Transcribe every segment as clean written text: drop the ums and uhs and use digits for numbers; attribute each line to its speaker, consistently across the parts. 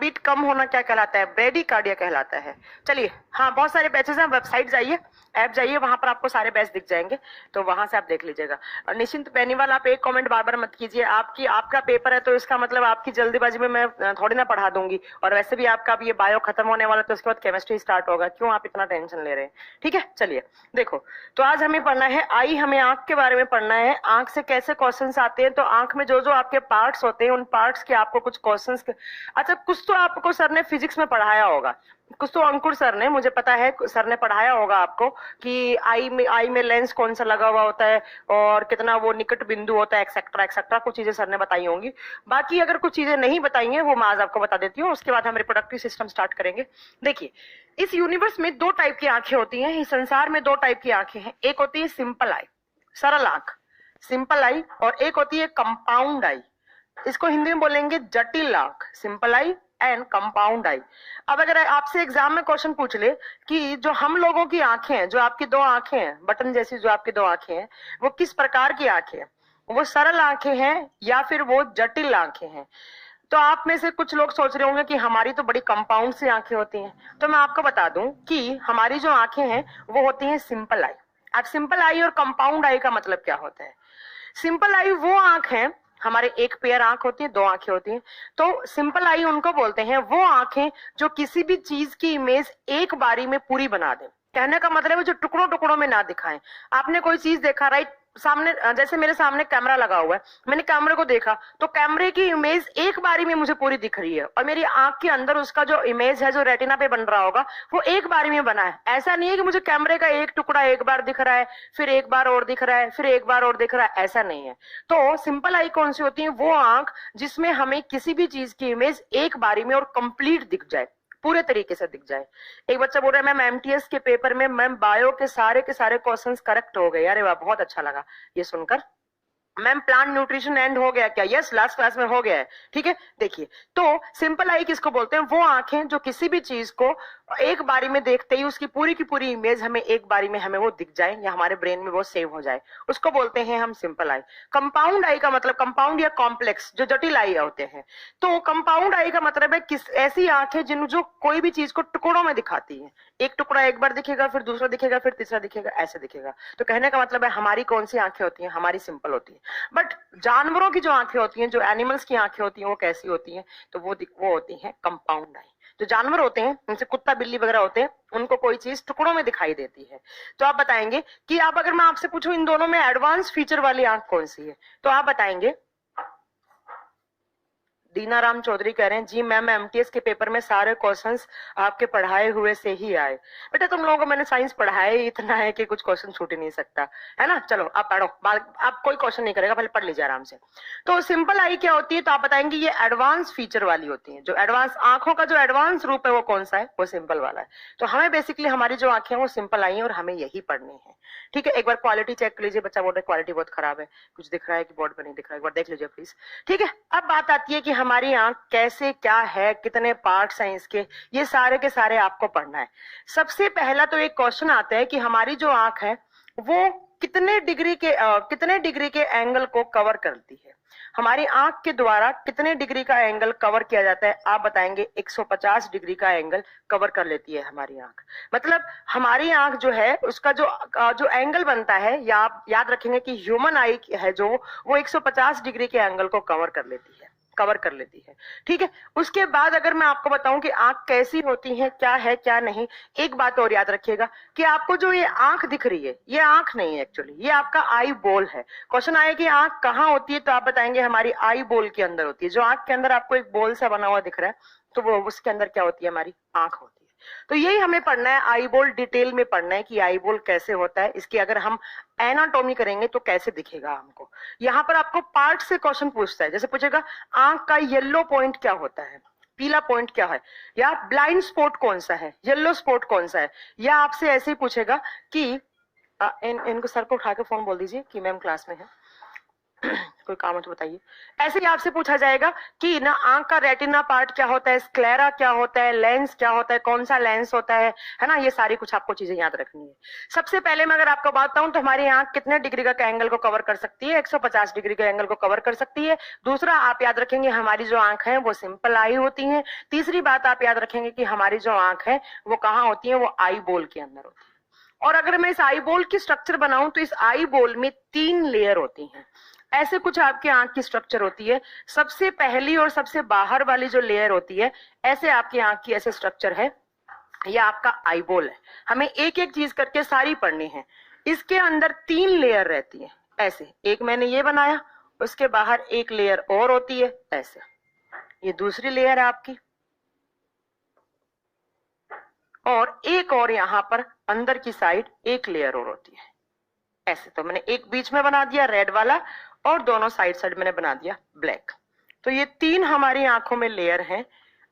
Speaker 1: Beat कम होना क्या कहलाता है? ब्रेडिकार्डिया कहलाता है। चलिए, हाँ बहुत सारे बैचेस हैं, वेबसाइट जाइए, ऐप जाइए, वहां पर आपको सारे बैच दिख जाएंगे, तो वहां से आप देख लीजिएगा। निश्चिंत बेनीवाल, आप एक कमेंट बार बार मत कीजिए, आपका पेपर है तो इसका मतलब आपकी जल्दीबाजी में मैं थोड़ी ना पढ़ा दूंगी, और वैसे भी आपका अब ये बायो खत्म होने वाला है तो उसके बाद केमिस्ट्री स्टार्ट होगा, क्यों आप इतना टेंशन ले रहे हैं? ठीक है, चलिए देखो, तो आज हमें पढ़ना है आई, हमें आंख के बारे में पढ़ना है। आंख से कैसे क्वेश्चंस आते हैं, तो आंख में जो जो आपके पार्ट्स होते हैं उन पार्ट्स के आपको कुछ क्वेश्चंस, अच्छा कुछ तो आपको सर ने फिजिक्स में पढ़ाया होगा, कुछ तो अंकुर सर ने, मुझे पता है सर ने पढ़ाया होगा आपको कि आई में लेंस कौन सा लगा हुआ होता है और कितना वो निकट बिंदु होता है, एक्सेट्रा एक्सेट्रा, कुछ चीजें सर ने बताई होंगी। बाकी अगर कुछ चीजें नहीं बताई हैं वो मैं आज आपको बता देती हूँ, उसके बाद हम रिप्रोडक्टिव सिस्टम स्टार्ट करेंगे। देखिए, इस यूनिवर्स में दो टाइप की आंखें होती हैं, इस संसार में दो टाइप की आंखें हैं। एक होती है सिंपल आई, सरल आंख, सिंपल आई, और एक होती है कंपाउंड आई, इसको हिंदी में बोलेंगे जटिल आंख, सिंपल आई एंड कंपाउंड आई। अब अगर आपसे एग्जाम में क्वेश्चन पूछ ले कि जो हम लोगों की आंखें हैं, जो आपकी दो आंखें हैं, बटन जैसी जो आपकी दो आंखें हैं, वो किस प्रकार की आंखें हैं, वो सरल आंखें हैं या फिर वो जटिल आंखें हैं? तो आप में से कुछ लोग सोच रहे होंगे कि हमारी तो बड़ी कंपाउंड सी आंखें होती हैं, तो मैं आपको बता दूं कि हमारी जो आंखें हैं वो होती हैं सिंपल आई। अब सिंपल आई और कंपाउंड आई का मतलब क्या होता है? सिंपल आई वो आंख है, हमारे एक पेयर आंख होती है, दो आंखें होती हैं, तो सिंपल आई उनको बोलते हैं वो आंखें जो किसी भी चीज की इमेज एक बारी में पूरी बना दे। कहने का मतलब है जो टुकड़ों टुकड़ों में ना दिखाएं। आपने कोई चीज देखा, राइट, सामने, जैसे मेरे सामने कैमरा लगा हुआ है, मैंने कैमरे को देखा तो कैमरे की इमेज एक बारी में मुझे पूरी दिख रही है, और मेरी आंख के अंदर उसका जो इमेज है, जो रेटिना पे बन रहा होगा, वो एक बारी में बना है। ऐसा नहीं है कि मुझे कैमरे का एक टुकड़ा एक बार दिख रहा है, फिर एक बार और दिख रहा है, फिर एक बार और दिख रहा है, ऐसा नहीं है। तो सिंपल आई कौन सी होती है? वो आंख जिसमें हमें किसी भी चीज की इमेज एक बारी में और कंप्लीट दिख जाए, पूरे तरीके से दिख जाए। एक बच्चा बोल रहा है मैम एमटीएस के पेपर में मैम बायो के सारे क्वेश्चंस करेक्ट हो गए। अरे वाह, बहुत अच्छा लगा ये सुनकर। मैम प्लांट न्यूट्रिशन एंड हो गया क्या? यस, लास्ट क्लास में हो गया है। ठीक है, देखिए, तो सिंपल आई किसको बोलते हैं? वो आंखें जो किसी भी चीज को एक बारी में देखते ही उसकी पूरी की पूरी इमेज हमें एक बारी में हमें वो दिख जाए या हमारे ब्रेन में वो सेव हो जाए, उसको बोलते हैं हम सिंपल आई। कंपाउंड आई का मतलब, कंपाउंड या कॉम्प्लेक्स, जो जटिल आई होते हैं, तो कंपाउंड आई का मतलब है किस ऐसी आंखें जिन जो कोई भी चीज को टुकड़ों में दिखाती है, एक टुकड़ा एक बार दिखेगा, फिर दूसरा दिखेगा, फिर तीसरा दिखेगा, ऐसे दिखेगा। तो कहने का मतलब है हमारी कौन सी आंखें होती हैं? हमारी सिंपल होती है। बट जानवरों की जो आंखें होती हैं, जो एनिमल्स की आंखें होती हैं, वो कैसी होती हैं? तो वो होती हैं कंपाउंड आई। जो जानवर होते हैं, जैसे कुत्ता बिल्ली वगैरह होते हैं, उनको कोई चीज टुकड़ों में दिखाई देती है। तो आप बताएंगे कि आप, अगर मैं आपसे पूछूं इन दोनों में एडवांस फीचर वाली आंख कौन सी है, तो आप बताएंगे। दीनाराम चौधरी कह रहे हैं जी मैम एमटीएस के पेपर में सारे क्वेश्चंस आपके पढ़ाए हुए से ही आए। बेटा तुम लोगों को मैंने साइंस पढ़ाया ही इतना है कि कुछ क्वेश्चन छूट ही नहीं सकता है ना। चलो आप पढ़ो, आप कोई क्वेश्चन नहीं करेगा, पहले पढ़ लीजिए आराम से। तो सिंपल आई क्या होती है? तो आप बताएंगे ये एडवांस फीचर वाली होती है। जो एडवांस आंखों का जो एडवांस रूप है वो कौन सा है? वो सिंपल वाला है। तो हमें बेसिकली हमारी जो आंखें हैं वो सिंपल आई है और हमें यही पढ़नी है। ठीक है, एक बार क्वालिटी चेक कर लीजिए। बच्चा बोल रहा है क्वालिटी बहुत खराब है, कुछ दिख रहा है कि बोर्ड पे नहीं दिख रहा है, एक बार देख लीजिए प्लीज। ठीक है, अब बात आती है कि हमारी आंख कैसे, क्या है, कितने पार्ट्स हैं इसके, ये सारे के सारे आपको पढ़ना है। सबसे पहला तो एक क्वेश्चन आता है कि हमारी जो आंख है वो कितने डिग्री के एंगल को कवर करती है? हमारी आंख के द्वारा कितने डिग्री का एंगल कवर किया जाता है? आप बताएंगे 150 डिग्री का एंगल कवर कर लेती है हमारी आंख। मतलब हमारी आंख जो है उसका जो एंगल बनता है, या आप याद रखेंगे कि ह्यूमन आई है जो, वो 150 डिग्री के एंगल को कवर कर लेती है। ठीक है, उसके बाद अगर मैं आपको बताऊं कि आंख कैसी होती है, क्या नहीं, एक बात और याद रखिएगा कि आपको जो ये आंख दिख रही है, ये आंख नहीं है एक्चुअली, ये आपका आई बॉल है। क्वेश्चन आया कि आंख कहाँ होती है, तो आप बताएंगे हमारी आई बॉल के अंदर होती है। जो आंख के अंदर आपको एक बॉल सा बना हुआ दिख रहा है, तो वो उसके अंदर क्या होती है? हमारी आंख होती है। तो यही हमें पढ़ना है, आई बॉल डिटेल में पढ़ना है कि आई बॉल कैसे होता है, इसकी अगर हम एनाटॉमी करेंगे तो कैसे दिखेगा हमको। यहाँ पर आपको पार्ट से क्वेश्चन पूछता है, जैसे पूछेगा आंख का येलो पॉइंट क्या होता है, पीला पॉइंट क्या है, या ब्लाइंड स्पॉट कौन सा है, येलो स्पॉट कौन सा है, या आपसे ऐसे ही पूछेगा कि इनको सर को उठा के फोन बोल दीजिए कि मैम क्लास में है। कोई काम हो तो बताइए। ऐसे ही आपसे पूछा जाएगा कि ना आंख का रेटिना पार्ट क्या होता है, स्क्लेरा क्या होता है, लेंस क्या होता है, कौन सा लेंस होता है ना, ये सारी कुछ आपको चीजें याद रखनी है। सबसे पहले मैं अगर आपको बताऊं तो हमारी आंख कितने डिग्री का एंगल को कवर कर सकती है, 150 डिग्री के एंगल को कवर कर सकती है। दूसरा आप याद रखेंगे हमारी जो आंख है वो सिंपल आई होती है। तीसरी बात आप याद रखेंगे कि हमारी जो आंख है वो कहाँ होती है, वो आई बोल के अंदर होती है। और अगर मैं इस आई बोल की स्ट्रक्चर बनाऊं तो इस आई बोल में 3 लेयर होती हैं। ऐसे कुछ आपकी आंख की स्ट्रक्चर होती है। सबसे पहली और सबसे बाहर वाली जो लेयर होती है, ऐसे आपकी आंख की ऐसे स्ट्रक्चर है, ये आपका आई बोल है। हमें एक एक चीज करके सारी पढ़नी है। इसके अंदर 3 लेयर रहती है। ऐसे एक मैंने ये बनाया, उसके बाहर एक लेयर और होती है ऐसे, ये दूसरी लेयर है आपकी, और एक और यहां पर अंदर की साइड एक लेयर और होती है ऐसे। तो मैंने एक बीच में बना दिया रेड वाला और दोनों साइड साइड मैंने बना दिया ब्लैक। तो ये 3 हमारी आंखों में लेयर हैं।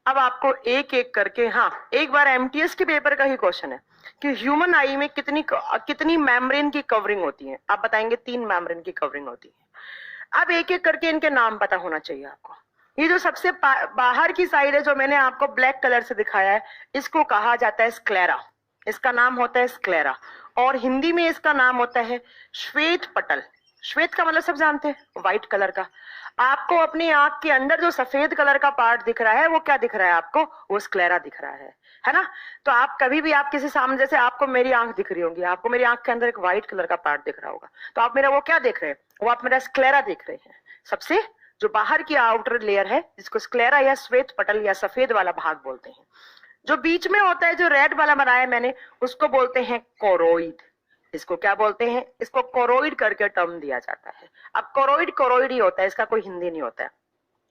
Speaker 1: अब आपको एक एक करके, हाँ एक बार एमटीएस के पेपर का ही क्वेश्चन है कि ह्यूमन आई में कितनी मेम्ब्रेन की कवरिंग होती है। आप बताएंगे 3 मेम्ब्रेन की कवरिंग होती है। अब एक एक करके इनके नाम पता होना चाहिए आपको। ये जो सबसे बाहर की साइड है जो मैंने आपको ब्लैक कलर से दिखाया है, इसको कहा जाता है स्क्लेरा। इसका नाम होता है स्क्लेरा और हिंदी में इसका नाम होता है श्वेत पटल। श्वेत का मतलब सब जानते हैं, व्हाइट कलर का। आपको अपनी आंख के अंदर जो सफेद कलर का पार्ट दिख रहा है वो क्या दिख रहा है आपको, वो स्क्लेरा दिख रहा है ना। तो आप कभी भी आप किसी सामने, जैसे आपको मेरी आंख दिख रही होगी, आपको मेरी आंख के अंदर एक व्हाइट कलर का पार्ट दिख रहा होगा, तो आप मेरा वो क्या देख रहे हैं, वो आप मेरा स्क्लेरा देख रहे हैं। सबसे जो बाहर की आउटर लेयर है जिसको स्क्लेरा या श्वेत पटल या सफेद वाला भाग बोलते हैं। जो बीच में होता है जो रेड वाला बनाया मैंने, उसको बोलते हैं कोरोइड। इसको क्या बोलते हैं, इसको कोरोइड करके टर्म दिया जाता है। अब कोरोइड कोरोइड ही होता है, इसका कोई हिंदी नहीं होता है।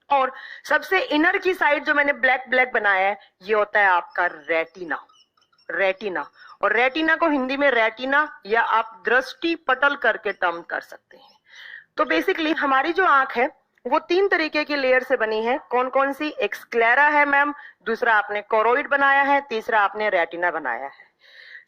Speaker 1: और सबसे इनर की साइड जो मैंने ब्लैक ब्लैक बनाया है, ये होता है आपका रेटिना। रेटिना, और रेटिना को हिंदी में रेटिना या आप दृष्टि पटल करके टर्म कर सकते हैं। तो बेसिकली हमारी जो आंख है वो 3 तरीके की लेयर से बनी है। कौन कौन सी, एक स्क्लेरा है मैम, दूसरा आपने कोरोइड बनाया है, तीसरा आपने रेटिना बनाया है।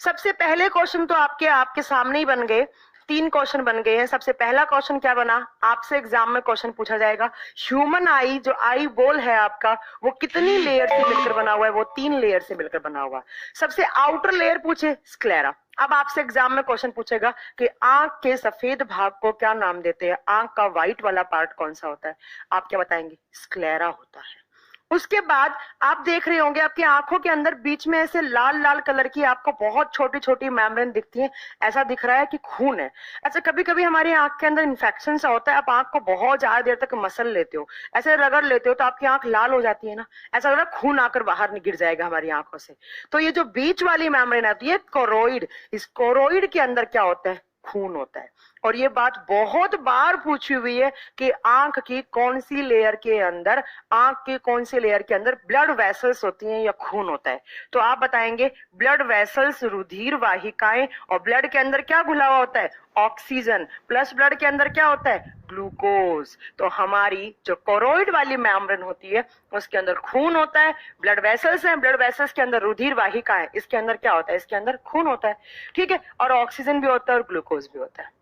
Speaker 1: सबसे पहले क्वेश्चन तो आपके सामने ही बन गए, 3 क्वेश्चन बन गए हैं। सबसे पहला क्वेश्चन क्या बना, आपसे एग्जाम में क्वेश्चन पूछा जाएगा ह्यूमन आई, जो आई बोल है आपका, वो कितनी लेयर से मिलकर बना हुआ है, वो 3 लेयर से मिलकर बना हुआ। सबसे आउटर लेयर पूछे स्क्लेरा। अब आपसे एग्जाम में क्वेश्चन पूछेगा कि आंख के सफेद भाग को क्या नाम देते हैं, आंख का व्हाइट वाला पार्ट कौन सा होता है, आप क्या बताएंगे, स्क्लेरा होता है। उसके बाद आप देख रहे होंगे आपकी आंखों के अंदर बीच में ऐसे लाल लाल कलर की आपको बहुत छोटी छोटी मेम्ब्रेन दिखती है, ऐसा दिख रहा है कि खून है। ऐसे कभी कभी हमारी आंख के अंदर इन्फेक्शन सा होता है, आप आंख को बहुत ज्यादा देर तक मसल लेते हो, ऐसे रगड़ लेते हो तो आपकी आंख लाल हो जाती है ना, ऐसा लग रहा है खून आकर बाहर गिर जाएगा हमारी आंखों से। तो ये जो बीच वाली मेम्ब्रेन आती है कोरोइड, इस कोरोइड के अंदर क्या होता है, खून होता है। और ये बात बहुत बार पूछी हुई है कि आंख की कौन सी लेयर के अंदर, आंख की कौन सी लेयर के अंदर ब्लड वेसल्स होती हैं या खून होता है। तो आप बताएंगे ब्लड वेसल्स, रुधिर वाहिकाएं, और ब्लड के अंदर क्या घुला हुआ होता है, ऑक्सीजन, प्लस ब्लड के अंदर क्या होता है, ग्लूकोज। तो हमारी जो कोरोइड वाली मेम्ब्रेन होती है उसके अंदर खून होता है, ब्लड वेसल्स हैं, ब्लड वेसल्स के अंदर रुधिर वाहिका है, इसके अंदर क्या होता है, इसके अंदर खून होता है, ठीक है, और ऑक्सीजन भी होता है और ग्लूकोज भी होता है।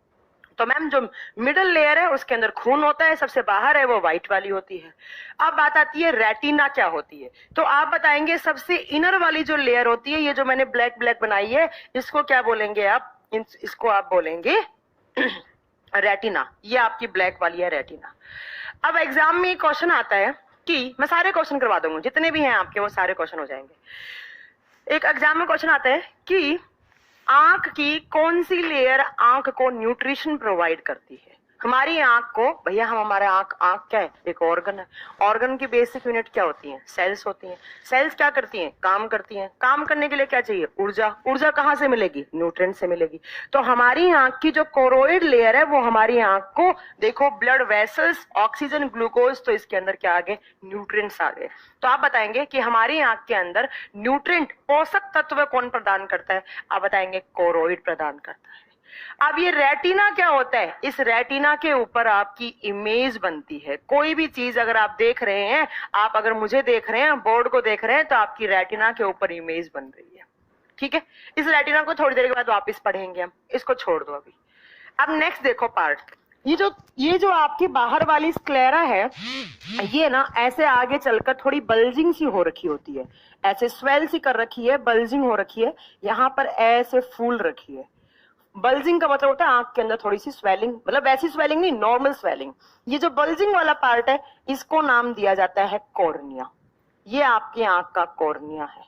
Speaker 1: तो मैम जो मिडल लेयर है उसके अंदर खून होता है, सबसे बाहर है वो व्हाइट वाली होती है। अब बात आती है रेटिना क्या होती है, तो आप बताएंगे सबसे इनर वाली जो लेयर होती है, ये जो मैंने ब्लैक ब्लैक बनाई है, इसको क्या बोलेंगे आप, इसको आप बोलेंगे रेटिना। ये आपकी ब्लैक वाली है रेटिना। अब एग्जाम में क्वेश्चन आता है कि, मैं सारे क्वेश्चन करवा दूंगा जितने भी हैं आपके, वो सारे क्वेश्चन हो जाएंगे। एक एग्जाम में क्वेश्चन आता है कि आंख की कौन सी लेयर आंख को न्यूट्रिशन प्रोवाइड करती है। हमारी आंख को, भैया हम हमारा आंख क्या है, एक ऑर्गन है। ऑर्गन की बेसिक यूनिट क्या होती है, सेल्स होती हैं। सेल्स क्या करती हैं, काम करती हैं। काम करने के लिए क्या चाहिए, ऊर्जा। ऊर्जा कहाँ से मिलेगी, न्यूट्रिएंट से मिलेगी। तो हमारी आंख की जो कोरोइड लेयर है वो हमारी आंख को, देखो ब्लड वेसल्स, ऑक्सीजन, ग्लूकोज, तो इसके अंदर क्या आ गए, न्यूट्रिएंट्स आ गए। तो आप बताएंगे कि हमारी आंख के अंदर न्यूट्रिएंट, पोषक तत्व कौन प्रदान करता है, आप बताएंगे कोरोइड प्रदान करता है। अब ये रेटिना क्या होता है, इस रेटिना के ऊपर आपकी इमेज बनती है। कोई भी चीज अगर आप देख रहे हैं, आप अगर मुझे देख रहे हैं, बोर्ड को देख रहे हैं, तो आपकी रेटिना के ऊपर इमेज बन रही है, ठीक है। इस रेटिना को थोड़ी देर के बाद वापस पढ़ेंगे हम, इसको छोड़ दो अभी। अब नेक्स्ट देखो पार्ट, ये जो आपकी बाहर वाली स्क्लेरा है, ये ना ऐसे आगे चलकर थोड़ी बल्जिंग सी हो रखी होती है, ऐसे स्वेल सी कर रखी है, बल्जिंग हो रखी है, यहाँ पर ऐसे फूल रखी है। बल्जिंग का मतलब होता है आंख के अंदर थोड़ी सी स्वेलिंग, मतलब वैसी स्वेलिंग नहीं, नॉर्मल स्वेलिंग। ये जो बल्जिंग वाला पार्ट है, इसको नाम दिया जाता है कॉर्निया। ये आपकी आंख का कॉर्निया है,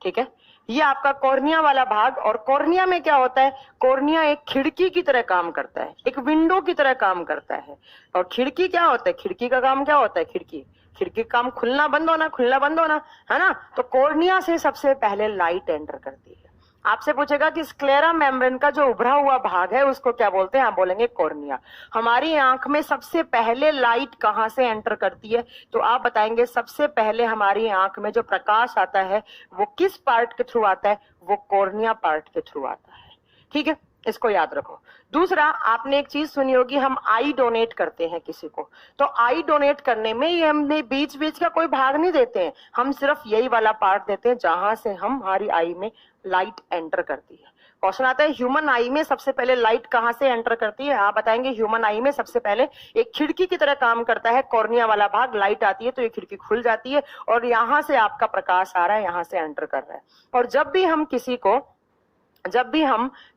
Speaker 1: ठीक है, ये आपका कॉर्निया वाला भाग। और कॉर्निया में क्या होता है, कॉर्निया एक खिड़की की तरह काम करता है, एक विंडो की तरह काम करता है। और खिड़की क्या होता है, खिड़की का काम क्या होता है, खिड़की का काम खुलना बंद होना, खुलना बंद होना, है ना। तो कॉर्निया से सबसे पहले लाइट एंटर करती है। आपसे पूछेगा कि स्क्लेरा मेम्ब्रेन का जो उभरा हुआ भाग है उसको क्या बोलते हैं, आप बोलेंगे कॉर्निया। हमारी आंख में सबसे पहले लाइट कहां से एंटर करती है, तो आप बताएंगे सबसे पहले हमारी आंख में जो प्रकाश आता है वो किस पार्ट के थ्रू आता है, वो कॉर्निया पार्ट के थ्रू आता है, ठीक है, इसको याद रखो। दूसरा, आपने एक चीज सुनी होगी, हम आई डोनेट करते हैं किसी को, तो आई डोनेट करने में ये हमने बीच बीच का कोई भाग नहीं देते हैं, हम सिर्फ यही वाला पार्ट देते हैं जहां से हमारी आई में लाइट एंटर करती है। क्वेश्चन आता है ह्यूमन आई में सबसे पहले लाइट कहां से एंटर करती है, आप बताएंगे ह्यूमन आई में सबसे पहले एक खिड़की की तरह काम करता है कॉर्निया वाला भाग, लाइट आती है तो ये खिड़की खुल जाती है और यहां से आपका प्रकाश आ रहा है, यहां से एंटर कर रहा है। और जब भी हम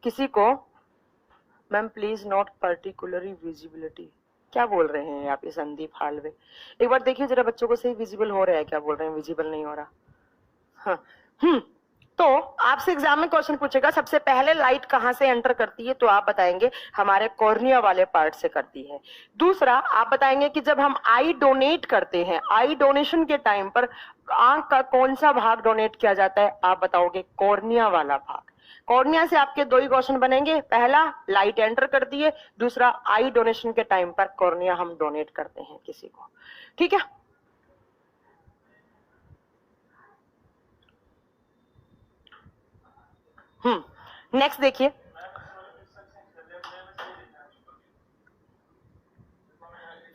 Speaker 1: किसी को ma'am please not particularly visibility, क्या बोल रहे हैं आप ये संदीप हालवे, एक बार देखिए जरा बच्चों को सही विजिबल हो रहा है, क्या बोल रहे हैं विजिबल नहीं हो रहा। हाँ, तो आपसे एग्जाम में क्वेश्चन पूछेगा सबसे पहले लाइट कहां से एंटर करती है, तो आप बताएंगे हमारे कॉर्निया वाले पार्ट से करती है। दूसरा, आप बताएंगे कि जब हम आई डोनेट करते हैं, आई डोनेशन के टाइम पर आंख का कौन सा भाग डोनेट किया जाता है, आप बताओगे कॉर्निया वाला भाग। कॉर्निया से आपके दो ही क्वेश्चन बनेंगे, पहला लाइट एंटर करती है, दूसरा आई डोनेशन के टाइम पर कॉर्निया हम डोनेट करते हैं किसी को, ठीक है। नेक्स्ट देखिए,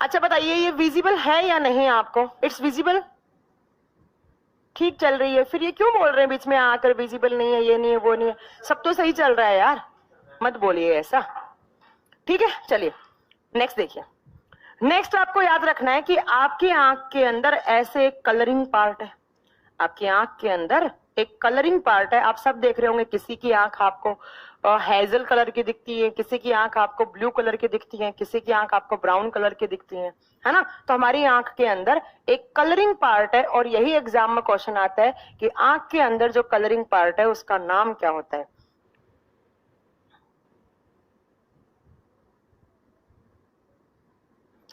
Speaker 1: अच्छा बताइए ये विजिबल है या नहीं आपको, इट्स विजिबल, ठीक चल रही है, फिर ये क्यों बोल रहे हैं बीच में आकर विजिबल नहीं है, ये नहीं है, वो नहीं है, सब तो सही चल रहा है यार, मत बोलिए ऐसा, ठीक है। चलिए नेक्स्ट देखिए, नेक्स्ट आपको याद रखना है कि आपकी आंख के अंदर ऐसे एक कलरिंग पार्ट है, आपकी आंख के अंदर एक कलरिंग पार्ट है। आप सब देख रहे होंगे, किसी की आंख आपको हेजल कलर की दिखती है, किसी की आंख आपको ब्लू कलर की दिखती है, किसी की आंख आपको ब्राउन कलर की दिखती है ना। तो हमारी आंख के अंदर एक कलरिंग पार्ट है और यही एग्जाम में क्वेश्चन आता है कि आंख के अंदर जो कलरिंग पार्ट है उसका नाम क्या होता है।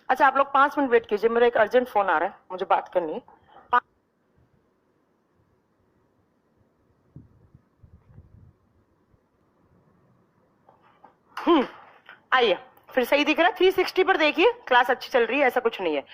Speaker 1: अच्छा आप लोग 5 मिनट वेट कीजिए, मेरा एक अर्जेंट फोन आ रहा है, मुझे बात करनी है। आइए, फिर सही दिख रहा है, 360 पर देखिए, क्लास अच्छी चल रही है, ऐसा कुछ नहीं है।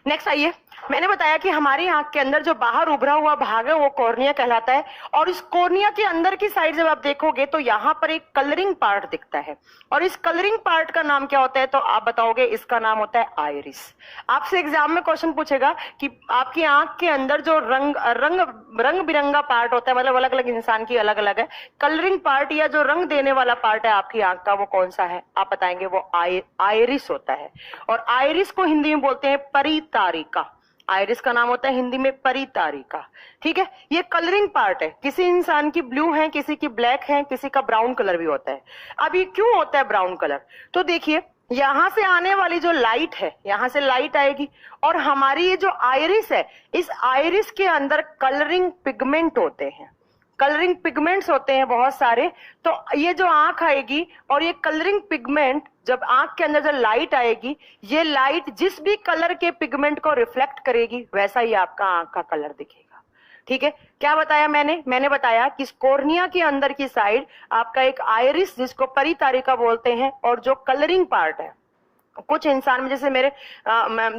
Speaker 1: नेक्स्ट आइए, मैंने बताया कि हमारी आंख के अंदर जो बाहर उभरा हुआ भाग है वो कॉर्निया कहलाता है, और इस कॉर्निया के अंदर की साइड जब आप देखोगे तो यहाँ पर एक कलरिंग पार्ट दिखता है, और इस कलरिंग पार्ट का नाम क्या होता है, तो आप बताओगे इसका नाम होता है आइरिस। आपसे एग्जाम में क्वेश्चन पूछेगा कि आपकी आंख के अंदर जो रंग बिरंगा पार्ट होता है, मतलब अलग अलग इंसान की अलग अलग है, कलरिंग पार्ट या जो रंग देने वाला पार्ट है आपकी आंख का, वो कौन सा है, आप बताएंगे वो आइरिस होता है। और आइरिस को हिंदी में बोलते हैं परितारिका, आइरिस का नाम होता है हिंदी में परितारिका, ठीक है। ये कलरिंग पार्ट है, किसी इंसान की ब्लू है, किसी की ब्लैक है, किसी का ब्राउन कलर भी होता है। अब ये क्यों होता है ब्राउन कलर, तो देखिए यहां से आने वाली जो लाइट है, यहां से लाइट आएगी, और हमारी ये जो आइरिस है, इस आइरिस के अंदर कलरिंग पिगमेंट होते हैं, कलरिंग पिगमेंट्स होते हैं बहुत सारे। तो ये जो आंख आएगी और ये कलरिंग पिगमेंट, जब आंख के अंदर जो लाइट आएगी, ये लाइट जिस भी कलर के पिगमेंट को रिफ्लेक्ट करेगी वैसा ही आपका आंख का कलर दिखेगा, ठीक है। क्या बताया मैंने बताया कि कॉर्निया के अंदर की साइड आपका एक आइरिस, जिसको परितारिका बोलते हैं, और जो कलरिंग पार्ट है, कुछ इंसान में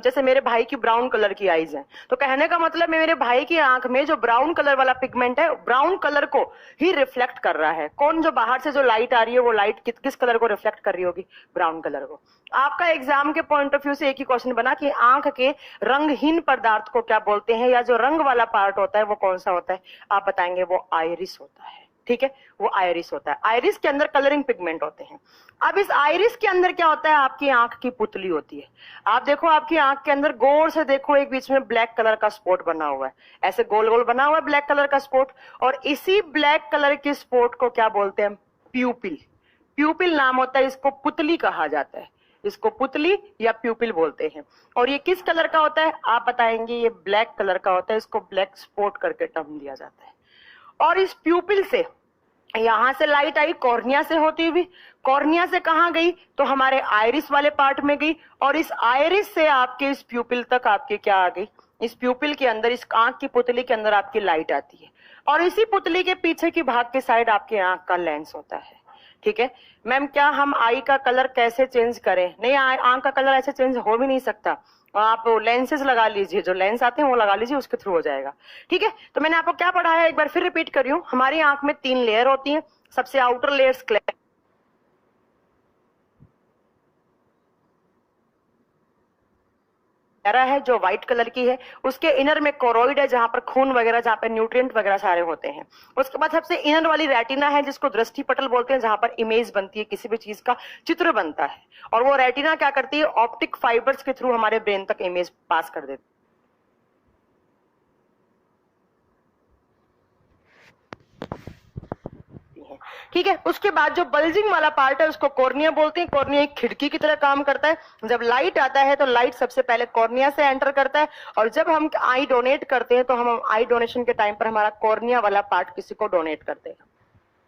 Speaker 1: जैसे मेरे भाई की ब्राउन कलर की आईज है, तो कहने का मतलब मेरे भाई की आंख में जो ब्राउन कलर वाला पिगमेंट है, ब्राउन कलर को ही रिफ्लेक्ट कर रहा है। कौन, जो बाहर से जो लाइट आ रही है वो लाइट किस कलर को रिफ्लेक्ट कर रही होगी, ब्राउन कलर को। आपका एग्जाम के पॉइंट ऑफ व्यू से एक ही क्वेश्चन बना कि आंख के रंगहीन पदार्थ को क्या बोलते हैं, या जो रंग वाला पार्ट होता है वो कौन सा होता है, आप बताएंगे वो आइरिस होता है, ठीक है, वो आइरिस होता है। आइरिस के अंदर कलरिंग पिगमेंट होते हैं। अब इस आइरिस के अंदर क्या होता है, आपकी आंख की पुतली होती है। आप देखो आपकी आंख के अंदर गौर से देखो, एक बीच में ब्लैक कलर का स्पॉट बना हुआ है, ऐसे गोल गोल बना हुआ है ब्लैक कलर का स्पॉट, और इसी ब्लैक कलर के स्पॉट को क्या बोलते हैं, प्यूपिल। प्यूपिल नाम होता है, इसको पुतली कहा जाता है, इसको पुतली या प्यूपिल बोलते हैं। और ये किस कलर का होता है आप बताएंगे, ये ब्लैक कलर का होता है, इसको ब्लैक स्पॉट करके टर्म दिया जाता है। और इस प्यूपिल से यहां से लाइट आई कॉर्निया से होती हुई, कॉर्निया से कहां गई, तो हमारे आइरिस वाले पार्ट में गई, और इस आइरिस से आपके इस प्यूपिल तक आपके क्या आ गई, इस प्यूपिल के अंदर, इस आंख की पुतली के अंदर आपकी लाइट आती है। और इसी पुतली के पीछे की भाग के साइड आपके आंख का लेंस होता है। ठीक है मैम, क्या हम आई का कलर कैसे चेंज करें? नहीं, आंख का कलर ऐसे चेंज हो भी नहीं सकता, आप लेंसेज लगा लीजिए, जो लेंस आते हैं वो लगा लीजिए, उसके थ्रू हो जाएगा। ठीक है, तो मैंने आपको क्या पढ़ाया एक बार फिर रिपीट कर रही हूँ। हमारी आंख में 3 लेयर होती हैं। सबसे आउटर लेयर स्क्लेरा है जो व्हाइट कलर की है, उसके इनर में कोरोइड है जहां पर खून वगैरह, जहां पर न्यूट्रिएंट वगैरह सारे होते हैं। उसके बाद सबसे इनर वाली रेटिना है जिसको दृष्टि पटल बोलते हैं, जहां पर इमेज बनती है, किसी भी चीज का चित्र बनता है, और वो रेटिना क्या करती है, ऑप्टिक फाइबर्स के थ्रू हमारे ब्रेन तक इमेज पास कर देती है। ठीक है, उसके बाद जो बल्जिंग वाला पार्ट है उसको कॉर्निया बोलते हैं। कॉर्निया एक खिड़की की तरह काम करता है। जब लाइट आता है तो लाइट सबसे पहले कॉर्निया से एंटर करता है, और जब हम आई डोनेट करते हैं तो हम आई डोनेशन के टाइम पर हमारा कॉर्निया वाला पार्ट किसी को डोनेट करते हैं।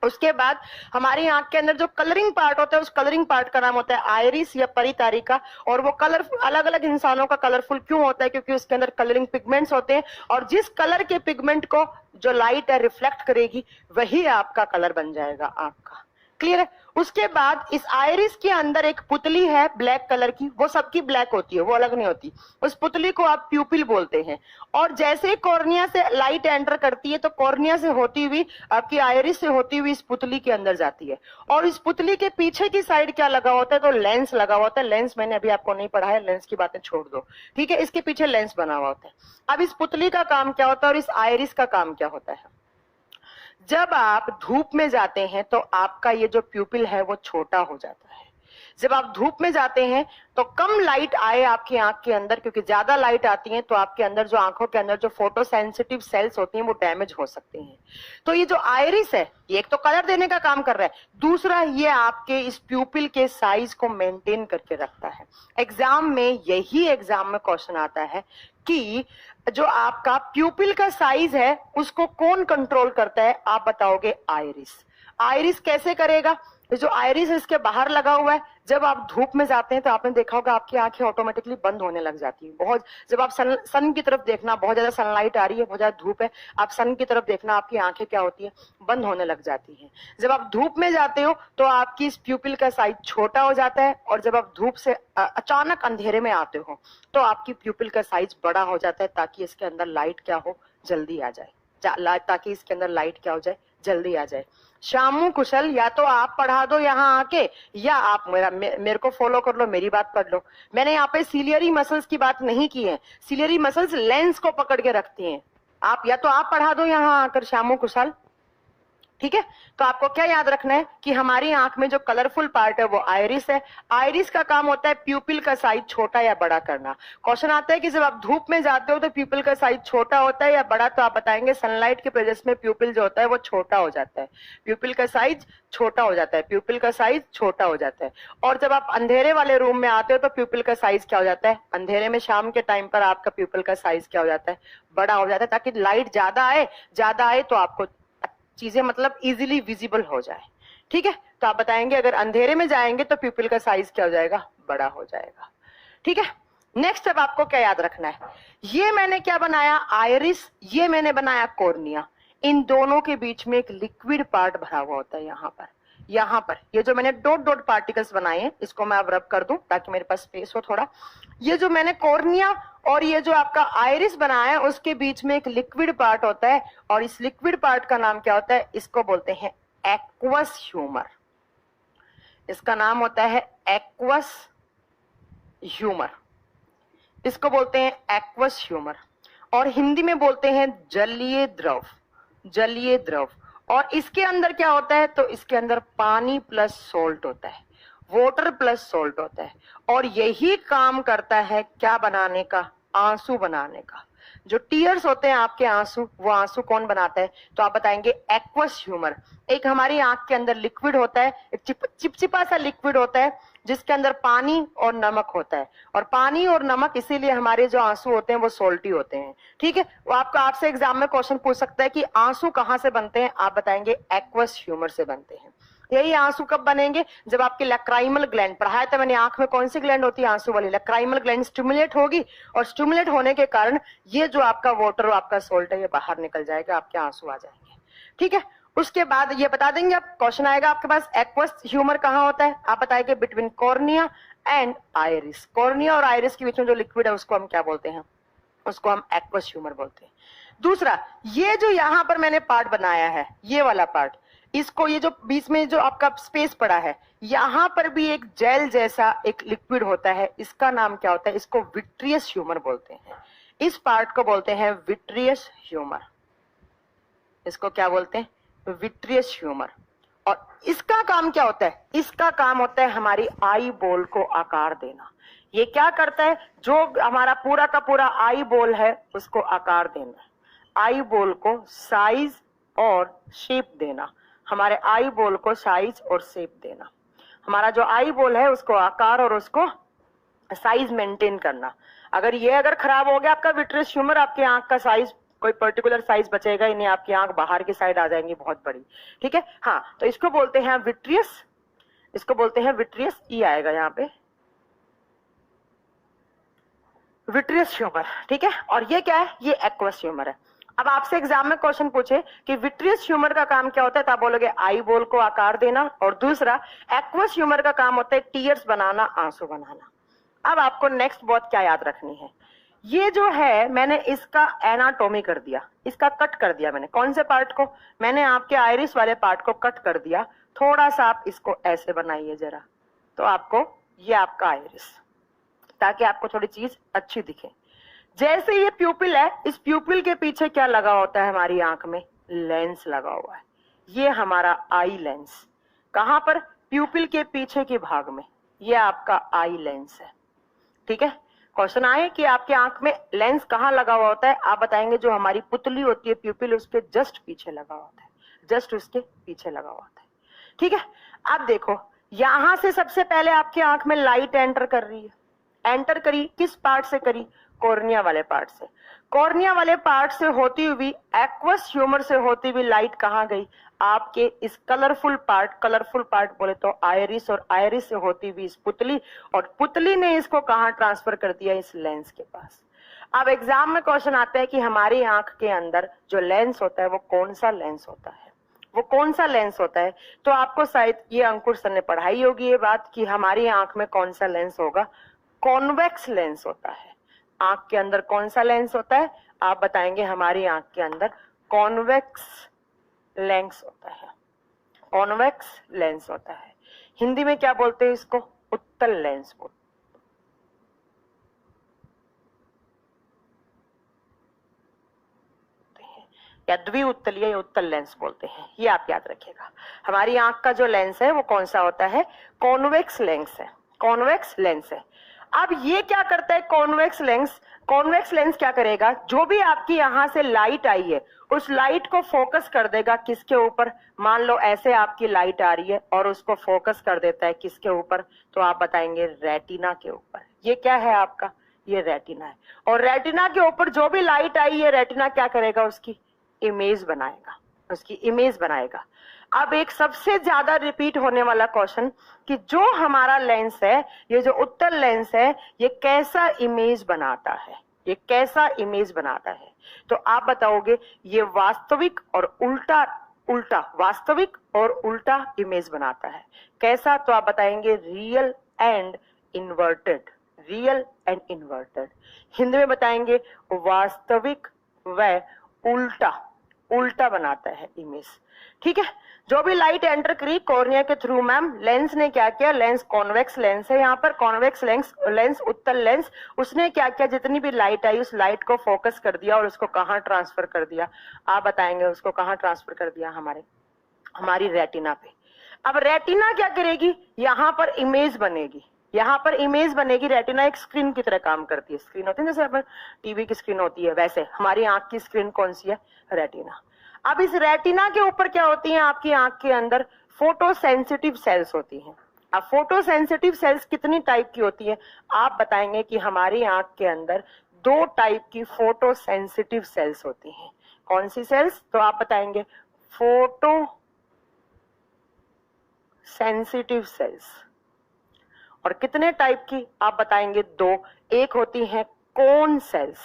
Speaker 1: उसके बाद हमारी आंख के अंदर जो कलरिंग पार्ट होता है, उस कलरिंग पार्ट का नाम होता है आइरिस या परितारिका। और वो कलरफुल, अलग अलग इंसानों का कलरफुल क्यों होता है, क्योंकि उसके अंदर कलरिंग पिगमेंट्स होते हैं, और जिस कलर के पिगमेंट को जो लाइट है रिफ्लेक्ट करेगी वही आपका कलर बन जाएगा आंख का। क्लियर है? उसके बाद इस आइरिस के अंदर एक पुतली है ब्लैक कलर की, वो सबकी ब्लैक होती है, वो अलग नहीं होती। उस पुतली को आप प्यूपिल बोलते हैं। और जैसे कॉर्निया से लाइट एंटर करती है तो कॉर्निया से होती हुई, आपकी आइरिस से होती हुई इस पुतली के अंदर जाती है। और इस पुतली के पीछे की साइड क्या लगा होता है, तो लेंस लगा होता है। लेंस मैंने अभी आपको नहीं पढ़ाया, लेंस की बातें छोड़ दो। ठीक है, इसके पीछे लेंस बना हुआ होता है। अब इस पुतली का काम क्या होता है और इस आइरिस का काम क्या होता है? जब आप धूप में जाते हैं तो आपका ये जो प्यूपिल है वो छोटा हो जाता है। जब आप धूप में जाते हैं तो कम लाइट आए आपकी आंख के अंदर, क्योंकि ज्यादा लाइट आती है तो आपके अंदर जो आंखों के अंदर जो फोटो सेंसिटिव सेल्स होती हैं वो डैमेज हो सकते हैं। तो ये जो आइरिस है, ये एक तो कलर देने का काम कर रहा है, दूसरा ये आपके इस प्यूपिल के साइज को मेंटेन करके रखता है। एग्जाम में यही एग्जाम में क्वेश्चन आता है कि जो आपका प्यूपिल का साइज है उसको कौन कंट्रोल करता है? आप बताओगे आइरिस। आइरिस कैसे करेगा? जो आइरिस इसके बाहर लगा हुआ है, जब आप धूप में जाते हैं तो आपने देखा होगा आपकी आंखें ऑटोमेटिकली बंद होने लग जाती है। बहुत, जब आप सन की तरफ देखना, बहुत ज्यादा सनलाइट आ रही है, बहुत ज्यादा धूप है, आप सन की तरफ देखना, आपकी आंखें क्या होती है, बंद होने लग जाती है। जब आप धूप में जाते हो तो आपकी इस प्यूपिल का साइज छोटा हो जाता है, और जब आप धूप से अचानक अंधेरे में आते हो तो आपकी प्यूपिल का साइज बड़ा हो जाता है, ताकि इसके अंदर लाइट क्या हो, जल्दी आ जाए, ताकि इसके अंदर लाइट क्या हो जाए, जल्दी आ जाए। शामू कुशल, या तो आप पढ़ा दो यहाँ आके, या आप मेरे को फॉलो कर लो, मेरी बात पढ़ लो। मैंने यहाँ पे सिलियरी मसल्स की बात नहीं की है। सिलियरी मसल्स लेंस को पकड़ के रखती हैं। आप या तो आप पढ़ा दो यहाँ आकर शामू कुशल। ठीक है, तो आपको क्या याद रखना है कि हमारी आंख में जो कलरफुल पार्ट है वो आइरिस है। आइरिस का काम होता है प्यूपिल का साइज छोटा या बड़ा करना। क्वेश्चन आता है कि जब आप धूप में जाते हो तो प्यूपिल का साइज छोटा होता है या बड़ा, तो आप बताएंगे सनलाइट के प्रेजेंस में प्यूपिल जो होता है वो छोटा हो जाता है। प्यूपिल का साइज छोटा हो जाता है, प्यूपिल का साइज छोटा हो जाता है। और जब आप अंधेरे वाले रूम में आते हो तो प्यूपिल का साइज क्या हो जाता है? अंधेरे में शाम के टाइम पर आपका प्यूपिल का साइज क्या हो जाता है? बड़ा हो जाता है, ताकि लाइट ज्यादा आए तो आपको चीजें मतलब इजीली विजिबल हो जाए। ठीक है, तो आप बताएंगे अगर अंधेरे में जाएंगे तो प्यूपिल का साइज क्या हो जाएगा? बड़ा हो जाएगा। ठीक है, नेक्स्ट अब आपको क्या याद रखना है? ये मैंने क्या बनाया? आइरिस, ये मैंने बनाया कॉर्निया। इन दोनों के बीच में एक लिक्विड पार्ट भरा हुआ होता है। यहाँ पर ये जो मैंने डॉट डॉट पार्टिकल्स बनाए हैं, इसको मैं अब रब कर दूं ताकि मेरे पास स्पेस हो थोड़ा। ये जो मैंने कॉर्निया और ये जो आपका आइरिस बनाया है उसके बीच में एक लिक्विड पार्ट होता है, और इस लिक्विड पार्ट का नाम क्या होता है? इसको बोलते हैं एक्वस ह्यूमर। इसका नाम होता है एक्वस ह्यूमर। इसको बोलते हैं एक्वस ह्यूमर, और हिंदी में बोलते हैं जलीय द्रव। जलीय द्रव। और इसके अंदर क्या होता है, तो इसके अंदर पानी प्लस सोल्ट होता है, वाटर प्लस सोल्ट होता है, और यही काम करता है क्या बनाने का, आंसू बनाने का। जो टीयर्स होते हैं आपके आंसू, वो आंसू कौन बनाता है, तो आप बताएंगे एक्वस ह्यूमर। एक हमारी आंख के अंदर लिक्विड होता है, एक चिपचिपा सा लिक्विड होता है जिसके अंदर पानी और नमक होता है, और पानी और नमक इसीलिए हमारे जो आंसू होते हैं वो सोल्टी होते हैं। ठीक है, वो आपसे एग्जाम में क्वेश्चन पूछ सकता है कि आंसू कहां से बनते हैं, आप बताएंगे एक्वस ह्यूमर से बनते हैं। यही आंसू कब बनेंगे, जब आपकी लैक्राइमल ग्लैंड, पढ़ाया था मैंने आंख में कौन सी ग्लैंड होती है, आंसू वाली लैक्राइमल ग्लैंड स्टिमुलेट होगी, और स्टिमुलेट होने के कारण ये जो आपका वाटर और आपका सोल्ट है ये बाहर निकल जाएगा, आपके आंसू आ जाएंगे। ठीक है, उसके बाद ये बता देंगे आप, क्वेश्चन आएगा आपके पास एक्वस ह्यूमर कहां होता है, आप बताएंगे between cornea and iris. Cornea और आइरिस के बीच में जो लिक्विड है उसको हम क्या बोलते हैं, उसको हम एक्वस ह्यूमर बोलते हैं। दूसरा, ये जो यहां पर मैंने पार्ट बनाया है, ये वाला पार्ट, इसको, ये जो बीच में जो आपका स्पेस पड़ा है, यहां पर भी एक जेल जैसा एक लिक्विड होता है, इसका नाम क्या होता है, इसको विट्रियस ह्यूमर बोलते हैं। इस पार्ट को बोलते हैं विट्रियस ह्यूमर, इसको क्या बोलते हैं, विट्रियस ह्यूमर। और इसका काम क्या होता है, इसका काम होता है हमारी आई बॉल को आकार देना। ये क्या करता है, जो हमारा पूरा का पूरा आई बॉल है उसको आकार देना, आई बॉल को साइज और शेप देना, हमारे आई बॉल को साइज और शेप देना, हमारा जो आई बॉल है उसको आकार और उसको साइज मेंटेन करना। अगर खराब हो गया आपका विट्रियस ह्यूमर, आपकी आंख का साइज, कोई पर्टिकुलर साइज बचेगा ही नहीं, आपकी आंख बाहर की साइड आ जाएंगी बहुत बड़ी। ठीक है, हाँ, तो इसको बोलते हैं विट्रियस, इसको बोलते हैं विट्रियस, ई आएगा यहाँ पे, विट्रियस ह्यूमर। ठीक है, और ये क्या है, ये एक्वस ह्यूमर है। अब आपसे एग्जाम में क्वेश्चन पूछे कि विट्रियस ह्यूमर का काम क्या होता है, तो आप बोलोगे आई बॉल को आकार देना, और दूसरा एक्वस ह्यूमर का काम होता है टीयर्स बनाना, आंसू बनाना। अब आपको नेक्स्ट बात क्या याद रखनी है, ये जो है मैंने इसका एनाटॉमी कर दिया, इसका कट कर दिया मैंने, कौन से पार्ट को, मैंने आपके आइरिस वाले पार्ट को कट कर दिया। थोड़ा सा आप इसको ऐसे बनाइए जरा, तो आपको ये आपका आइरिस, ताकि आपको थोड़ी चीज अच्छी दिखे। जैसे ये प्यूपिल है, इस प्यूपिल के पीछे क्या लगा होता है हमारी आंख में, लेंस लगा हुआ है, ये हमारा आई लेंस। कहां पर, प्यूपिल के पीछे के भाग में, ये आपका आई लेंस है। ठीक है, क्वेश्चन आए कि आपके आंख में लेंस कहां लगा हुआ होता है, आप बताएंगे जो हमारी पुतली होती है प्यूपिल, उसके जस्ट पीछे लगा होता है, जस्ट उसके पीछे लगा होता है। ठीक है, अब देखो यहां से सबसे पहले आपकी आंख में लाइट एंटर कर रही है, एंटर करी किस पार्ट से करी, कॉर्निया वाले पार्ट से। कॉर्निया वाले पार्ट से होती हुई एक्वस ह्यूमर से होती हुई लाइट कहां गई, आपके इस कलरफुल पार्ट बोले तो आइरिस, और आइरिस से होती हुई इस पुतली, और पुतली ने इसको कहां ट्रांसफर कर दिया, इस लेंस के पास। अब एग्जाम में क्वेश्चन आता है कि हमारी आंख के अंदर जो लेंस होता है वो कौन सा लेंस होता है, वो कौन सा लेंस होता है, तो आपको शायद ये अंकुर सर ने पढ़ाई होगी ये बात कि हमारी आंख में कौन सा लेंस होगा, कॉन्वेक्स लेंस होता है। आंख के अंदर कौन सा लेंस होता है, आप बताएंगे हमारी आंख के अंदर कॉन्वेक्स लेंस होता है, कॉन्वेक्स लेंस होता है। हिंदी में क्या बोलते हैं इसको, उत्तल लेंस बोलते हैं, या द्विउत्तलीय या उत्तल लेंस बोलते हैं, ये आप याद रखिएगा। हमारी आंख का जो लेंस है वो कौन सा होता है, कॉन्वेक्स लेंस है, कॉन्वेक्स लेंस है। अब ये क्या करता है कॉन्वेक्स लेंस, कॉन्वेक्स लेंस क्या करेगा, जो भी आपकी यहां से लाइट आई है उस लाइट को फोकस कर देगा किसके ऊपर, मान लो ऐसे आपकी लाइट आ रही है और उसको फोकस कर देता है किसके ऊपर, तो आप बताएंगे रेटिना के ऊपर। ये क्या है आपका, ये रेटिना है, और रेटिना के ऊपर जो भी लाइट आई है रेटिना क्या करेगा, उसकी इमेज बनाएगा, उसकी इमेज बनाएगा। अब एक सबसे ज्यादा रिपीट होने वाला क्वेश्चन कि जो हमारा लेंस है, ये जो उत्तल लेंस है, ये कैसा इमेज बनाता है, ये कैसा इमेज बनाता है, तो आप बताओगे ये वास्तविक और उल्टा, वास्तविक और उल्टा इमेज बनाता है। कैसा, तो आप बताएंगे real and inverted, real and inverted. Hindi में बताएंगे वास्तविक व उल्टा, उल्टा बनाता है इमेज। ठीक है, जो भी लाइट एंटर करी कॉर्निया के थ्रू मैम, लेंस ने क्या किया, लेंस कॉन्वेक्स लेंस है, यहाँ पर कॉन्वेक्स लेंस उत्तल लेंस, उसने क्या किया, जितनी भी लाइट आई उस लाइट को फोकस कर दिया और उसको कहाँ ट्रांसफर कर दिया, आप बताएंगे उसको कहाँ ट्रांसफर कर दिया, हमारे हमारी रेटिना पे। अब रेटिना क्या करेगी, यहाँ पर इमेज बनेगी, यहाँ पर इमेज बनेगी। रेटिना एक स्क्रीन की तरह काम करती है, स्क्रीन होती है जैसे अपन टीवी की स्क्रीन होती है, वैसे हमारी आंख की स्क्रीन कौन सी है, रेटिना। अब इस रेटिना के ऊपर क्या होती है, आपकी आंख के अंदर फोटो सेंसिटिव सेल्स होती हैं। अब फोटो सेंसिटिव सेल्स कितनी टाइप की होती है, आप बताएंगे कि हमारी आंख के अंदर 2 टाइप की फोटो सेंसिटिव सेल्स होती हैं। कौन सी सेल्स, तो आप बताएंगे फोटो सेंसिटिव सेल्स। और कितने टाइप की, आप बताएंगे 2। एक होती है कोन सेल्स,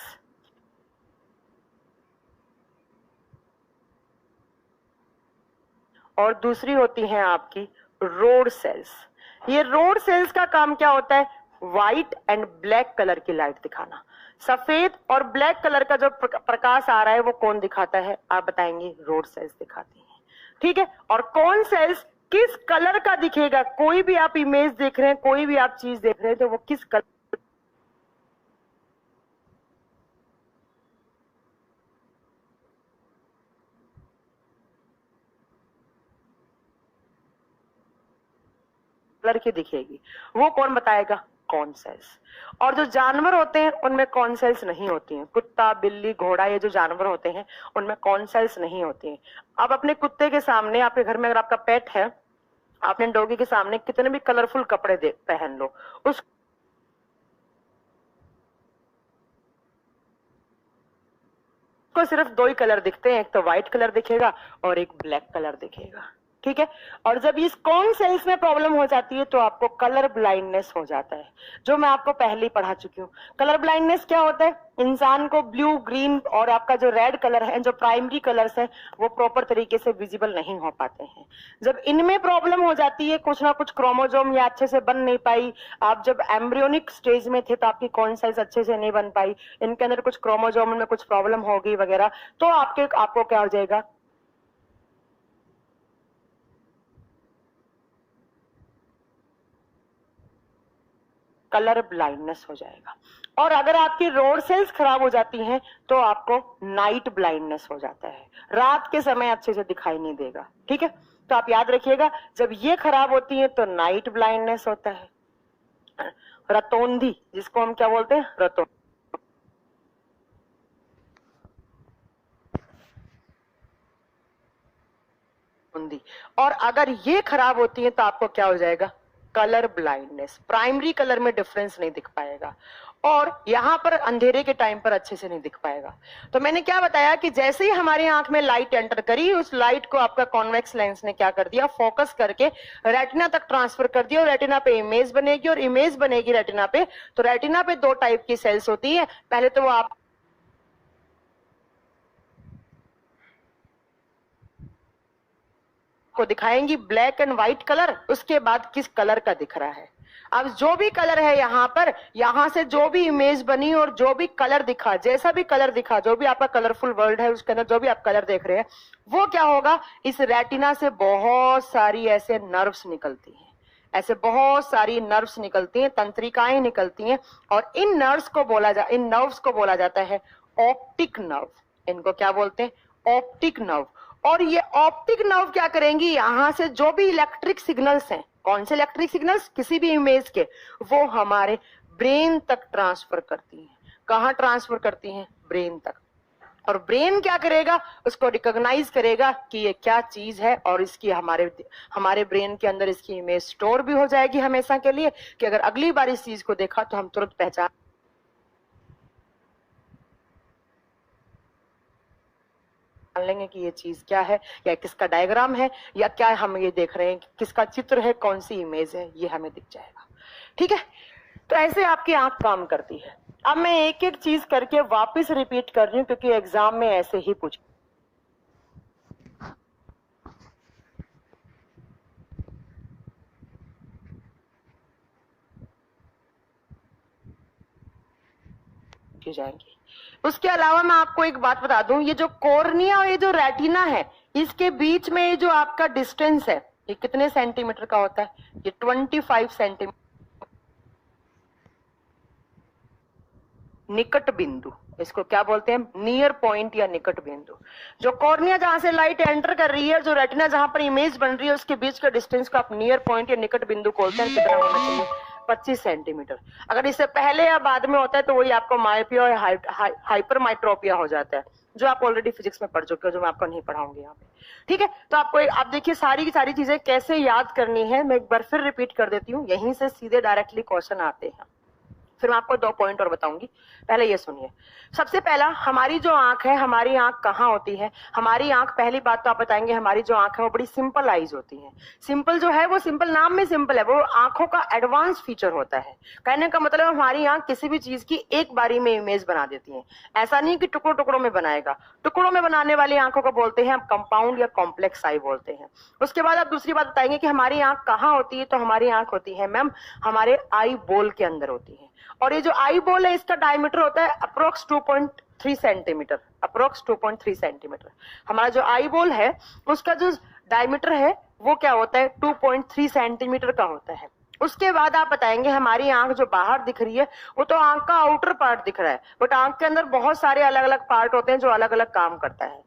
Speaker 1: और दूसरी होती है आपकी रोड सेल्स। ये रोड सेल्स का काम क्या होता है, व्हाइट एंड ब्लैक कलर की लाइट दिखाना। सफेद और ब्लैक कलर का जो प्रकाश आ रहा है वो कौन दिखाता है, आप बताएंगे रोड सेल्स दिखाती हैं। ठीक है, और कौन सेल्स किस कलर का दिखेगा, कोई भी आप इमेज देख रहे हैं, कोई भी आप चीज देख रहे हैं, तो वो किस कलर की दिखेगी, वो कौन बताएगा, कौन सेल्स। और जो जानवर होते हैं उनमें कौन सेल्स नहीं होती हैं, कुत्ता बिल्ली घोड़ा, ये जो जानवर होते हैं उनमें कौन सेल्स नहीं होती हैं। अब अपने कुत्ते के सामने, आपके घर में अगर आपका पेट है, आपने डॉगी के सामने कितने भी कलरफुल कपड़े पहन लो, उस को सिर्फ 2 ही कलर दिखते हैं, एक तो व्हाइट कलर दिखेगा और एक ब्लैक कलर दिखेगा। ठीक है, और जब इस कौन सेल्स में प्रॉब्लम हो जाती है तो आपको कलर ब्लाइंडनेस हो जाता है, जो मैं आपको पहले ही पढ़ा चुकी हूँ। कलर ब्लाइंडनेस क्या होता है, इंसान को ब्लू ग्रीन और आपका जो रेड कलर है, जो प्राइमरी कलर्स है, वो प्रॉपर तरीके से विजिबल नहीं हो पाते हैं। जब इनमें प्रॉब्लम हो जाती है, कुछ ना कुछ क्रोमोजोम या अच्छे से बन नहीं पाई, आप जब एम्ब्रियोनिक स्टेज में थे तो आपकी कौन सेल्स अच्छे से नहीं बन पाई, इनके अंदर कुछ क्रोमोजोम में कुछ प्रॉब्लम हो गई वगैरह, तो आपको क्या हो जाएगा, कलर ब्लाइंडनेस हो जाएगा। और अगर आपकी रोड सेल्स खराब हो जाती हैं तो आपको नाइट ब्लाइंडनेस हो जाता है, रात के समय अच्छे से दिखाई नहीं देगा। ठीक है, तो आप याद रखिएगा, जब ये खराब होती है तो नाइट ब्लाइंडनेस होता है। रतौंधी, जिसको हम क्या बोलते हैं, रतौंधी। और अगर ये खराब होती है तो आपको क्या हो जाएगा, कलर ब्लाइंडनेस। प्राइमरी कलर में डिफरेंस नहीं दिख पाएगा और यहां पर अंधेरे के टाइम पर अच्छे से नहीं दिख पाएगा। तो मैंने क्या बताया कि जैसे ही हमारी आंख में लाइट एंटर करी, उस लाइट को आपका कॉन्वेक्स लेंस ने क्या कर दिया, फोकस करके रेटिना तक ट्रांसफर कर दिया, और रेटिना पे इमेज बनेगी, और इमेज बनेगी रेटिना पे। तो रेटिना पे 2 टाइप की सेल्स होती है, पहले तो वो आप को दिखाएंगी ब्लैक एंड व्हाइट कलर, उसके बाद किस कलर का दिख रहा है। अब जो भी कलर है यहाँ पर, यहां से जो भी इमेज बनी और जो भी कलर दिखा, जैसा भी कलर दिखा, जो भी आपका कलरफुल वर्ल्ड है उसके अंदर जो भी आप कलर देख रहे हैं, वो क्या होगा, इस रेटिना से बहुत सारी ऐसे नर्व्स निकलती हैं, ऐसे बहुत सारी नर्व्स निकलती हैं, तंत्रिकाएं निकलती हैं, और इन नर्व्स को बोला जाता है ऑप्टिक नर्व। इनको क्या बोलते हैं, ऑप्टिक नर्व। और ये ऑप्टिक नर्व क्या करेंगी, यहां से जो भी इलेक्ट्रिक सिग्नल्स हैं, कौन से इलेक्ट्रिक सिग्नल्स, किसी भी इमेज के, वो हमारे ब्रेन तक ट्रांसफर करती हैं। कहां ट्रांसफर करती हैं, ब्रेन तक। और ब्रेन क्या करेगा, उसको रिकॉग्नाइज करेगा कि ये क्या चीज है, और इसकी हमारे ब्रेन के अंदर इसकी इमेज स्टोर भी हो जाएगी हमेशा के लिए, कि अगर अगली बार इस चीज को देखा तो हम तुरंत पहचान लेंगे कि ये चीज क्या है, या किसका डायग्राम है, या क्या हम ये देख रहे हैं, किसका चित्र है, कौन सी इमेज है, ये हमें दिख जाएगा। ठीक है, तो ऐसे आपकी आंख काम करती है। अब मैं एक एक चीज करके वापस रिपीट कर रही हूं, क्योंकि एग्जाम में ऐसे ही पूछ जाएंगे। उसके अलावा मैं आपको एक बात बता दूं, ये जो कॉर्निया और ये जो रेटिना है, इसके बीच में ये जो आपका डिस्टेंस है, ये कितने सेंटीमीटर का होता है, ये 25 सेंटीमीटर। निकट बिंदु, इसको क्या बोलते हैं, नियर पॉइंट या निकट बिंदु। जो कॉर्निया जहां से लाइट एंटर कर रही है, जो रेटिना जहां पर इमेज बन रही है, उसके बीच का डिस्टेंस को आप नियर पॉइंट या निकट बिंदु बोलते हैं। कितना होना चाहिए, 25 सेंटीमीटर। अगर इससे पहले या बाद में होता है तो वही आपको मायोपिया और हाइपर माइट्रोपिया हो जाता है, जो आप ऑलरेडी फिजिक्स में पढ़ चुके हो, जो मैं आपको नहीं पढ़ाऊंगी यहाँ पे। ठीक है, तो आपको आप देखिए सारी की सारी चीजें कैसे याद करनी है, मैं एक बार फिर रिपीट कर देती हूँ, यहीं से सीधे डायरेक्टली क्वेश्चन आते हैं। फिर मैं आपको 2 पॉइंट और बताऊंगी, पहले ये सुनिए। सबसे पहला, हमारी जो आंख है, हमारी आंख कहाँ होती है? हमारी आंख, पहली बात तो आप बताएंगे, हमारी जो आंख है वो बड़ी सिंपल आईज होती है। सिंपल जो है वो सिंपल नाम में सिंपल है, वो आंखों का एडवांस फीचर होता है। कहने का मतलब हमारी आंख किसी भी चीज की एक बारी में इमेज बना देती है, ऐसा नहीं कि टुकड़ों टुकड़ों में बनाएगा। टुकड़ों में बनाने वाली आंखों को बोलते हैं हम कंपाउंड या कॉम्प्लेक्स आई बोलते हैं। उसके बाद आप दूसरी बात बताएंगे कि हमारी आंख कहाँ होती है, तो हमारी आंख होती है मैम हमारे आई बोल के अंदर होती है। और ये जो आई बोल है, इसका डायमीटर होता है अप्रोक्स 2.3 सेंटीमीटर, अप्रोक्स 2.3 सेंटीमीटर। हमारा जो आई बोल है उसका जो डायमीटर है वो क्या होता है, 2.3 सेंटीमीटर का होता है। उसके बाद आप बताएंगे हमारी आंख जो बाहर दिख रही है वो तो आंख का आउटर पार्ट दिख रहा है, बट आंख के अंदर बहुत सारे अलग अलग पार्ट होते हैं जो अलग अलग काम करता है।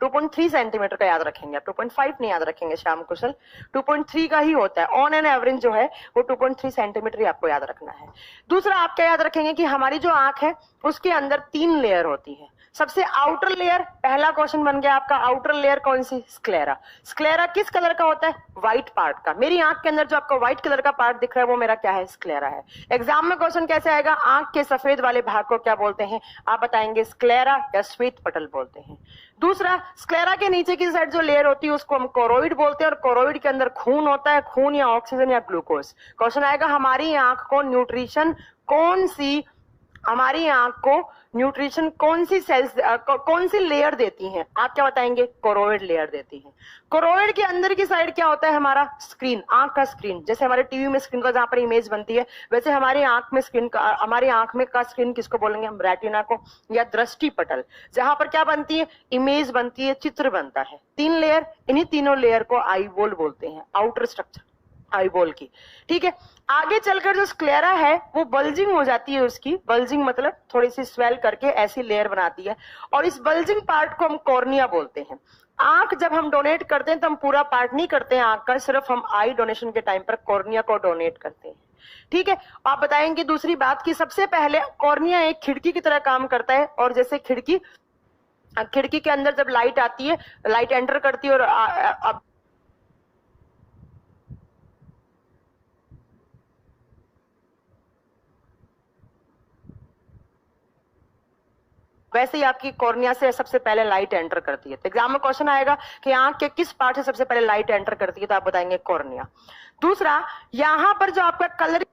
Speaker 1: 2.3 सेंटीमीटर का याद रखेंगे आप, 2.5 नहीं याद रखेंगे श्याम कुशल, 2.3 का ही होता है। ऑन एन एवरेज जो है वो 2.3 सेंटीमीटर ही आपको याद रखना है। दूसरा आप क्या याद रखेंगे कि हमारी जो आंख है उसके अंदर 3 लेयर होती है। सबसे आउटर लेयर, पहला क्वेश्चन बन गया आपका, आउटर लेयर कौन सी, स्क्लेरा। स्क्लेरा किस कलर का होता है, व्हाइट पार्ट का। मेरी आंख के अंदर जो आपको व्हाइट कलर का पार्ट दिख रहा है वो मेरा क्या है, स्क्लेरा है। एग्जाम में क्वेश्चन कैसे आएगा, आंख के सफेद वाले भाग को क्या बोलते हैं, आप बताएंगे स्क्लेरा या श्वेत पटल बोलते हैं। दूसरा, स्क्लेरा के नीचे की साइड जो लेयर होती है उसको हम कोरोइड बोलते हैं, और कोरोइड के अंदर खून होता है, खून या ऑक्सीजन या ग्लूकोज। क्वेश्चन आएगा हमारी आंख को न्यूट्रिशन कौन सी, हमारी आंख को न्यूट्रिशन कौन सी सेल्स कौन सी लेयर देती हैं, आप क्या बताएंगे, कोरोइड लेयर देती हैं। कोरोइड के अंदर की साइड क्या होता है, हमारा स्क्रीन, आंख का स्क्रीन। जैसे हमारे टीवी में स्क्रीन का जहां पर इमेज बनती है, वैसे हमारी आंख में स्क्रीन का, हमारी आंख में का स्क्रीन किसको बोलेंगे हम, रेटिना को या दृष्टि पटल, जहां पर क्या बनती है, इमेज बनती है, चित्र बनता है। 3 लेयर, इन्हीं तीनों लेयर को आई बोल बोलते हैं, आउटर स्ट्रक्चर आई बोल की। ठीक है, आगे चलकर जो स्क्लेरा है वो बल्जिंग हो जाती है, उसकी बल्जिंग मतलब थोड़ी सी स्वेल करके ऐसी लेयर बनाती है, और इस बल्जिंग पार्ट को हम कॉर्निया बोलते हैं। आंख जब हम डोनेट करते हैं तो हम पूरा पार्ट नहीं करते हैं आंख का, सिर्फ हम आई डोनेशन के टाइम पर कॉर्निया को डोनेट करते हैं। ठीक है, आप बताएंगे दूसरी बात की सबसे पहले कॉर्निया एक खिड़की की तरह काम करता है, और जैसे खिड़की के अंदर जब लाइट आती है, लाइट एंटर करती है, और वैसे ही आपकी कॉर्निया से सबसे पहले लाइट एंटर करती है। तो एग्जाम में क्वेश्चन आएगा कि आंख के किस पार्ट से सबसे पहले लाइट एंटर करती है, तो आप बताएंगे कॉर्निया। दूसरा, यहां पर जो आपका कलर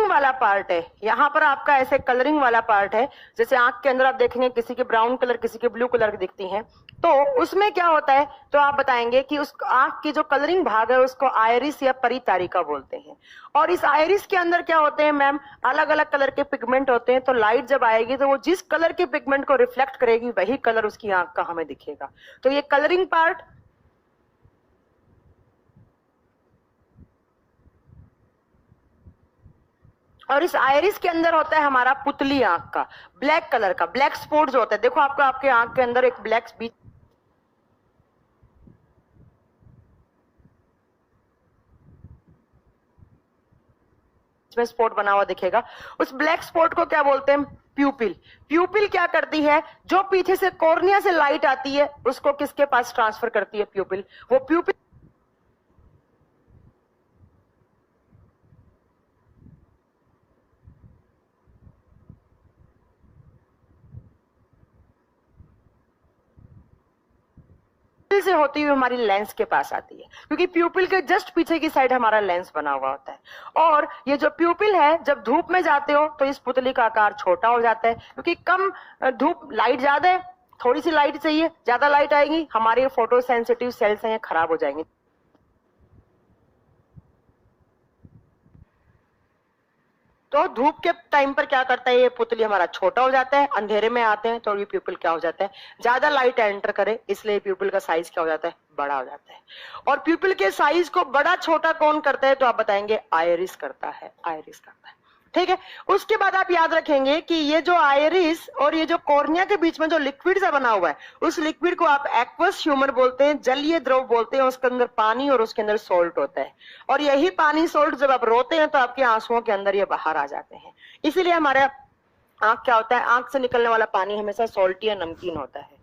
Speaker 1: वाला पार्ट है, यहां पर आपका ऐसे कलरिंग वाला पार्ट है, जैसे आंख के अंदर आप देखेंगे किसी की ब्राउन कलर, किसी की ब्लू कलर दिखती हैं, तो उसमें क्या होता है, तो आप बताएंगे कि उस आंख की जो कलरिंग भाग है उसको आयरिस या परितारिका बोलते हैं। और इस आयरिस के अंदर क्या होते हैं मैम, अलग अलग कलर के पिगमेंट होते हैं, तो लाइट जब आएगी तो वो जिस कलर के पिगमेंट को रिफ्लेक्ट करेगी वही कलर उसकी आंख का हमें दिखेगा। तो ये कलरिंग पार्ट, और इस आयरिस के अंदर होता है हमारा पुतली आंख का, ब्लैक कलर का, ब्लैक स्पॉट जो होता है, देखो आपको आपके आंख के अंदर एक ब्लैक बीच में स्पॉट बना हुआ दिखेगा, उस ब्लैक स्पॉट को क्या बोलते हैं, प्यूपिल। प्यूपिल क्या करती है, जो पीछे से कॉर्निया से लाइट आती है उसको किसके पास ट्रांसफर करती है, प्यूपिल। वो प्यूपिल से होती हुई हमारी लेंस के पास आती है, क्योंकि प्यूपिल के जस्ट पीछे की साइड हमारा लेंस बना हुआ होता है। और ये जो प्यूपिल है, जब धूप में जाते हो तो इस पुतली का आकार छोटा हो जाता है, क्योंकि कम धूप, लाइट ज्यादा है, थोड़ी सी लाइट चाहिए, ज्यादा लाइट आएगी, हमारे फोटो सेंसिटिव सेल्स हैं खराब हो जाएंगे। तो धूप के टाइम पर क्या करता है, ये पुतली हमारा छोटा हो जाता है, अंधेरे में आते हैं तो ये प्यूपिल क्या हो जाता है, ज्यादा लाइट एंटर करे, इसलिए प्यूपिल का साइज क्या हो जाता है, बड़ा हो जाता है। और प्यूपिल के साइज को बड़ा छोटा कौन करता है, तो आप बताएंगे आयरिस करता है, आयरिस करता है। ठीक है, उसके बाद आप याद रखेंगे कि ये जो आयरिस और ये जो कॉर्निया के बीच में जो लिक्विड सा बना हुआ है, उस लिक्विड को आप एक्वस ह्यूमर बोलते हैं, जलीय द्रव बोलते हैं। उसके अंदर पानी और उसके अंदर सोल्ट होता है, और यही पानी सोल्ट जब आप रोते हैं तो आपके आंसुओं के अंदर ये बाहर आ जाते हैं। इसीलिए हमारे आंख क्या होता है, आंख से निकलने वाला पानी हमेशा सॉल्टी या नमकीन होता है।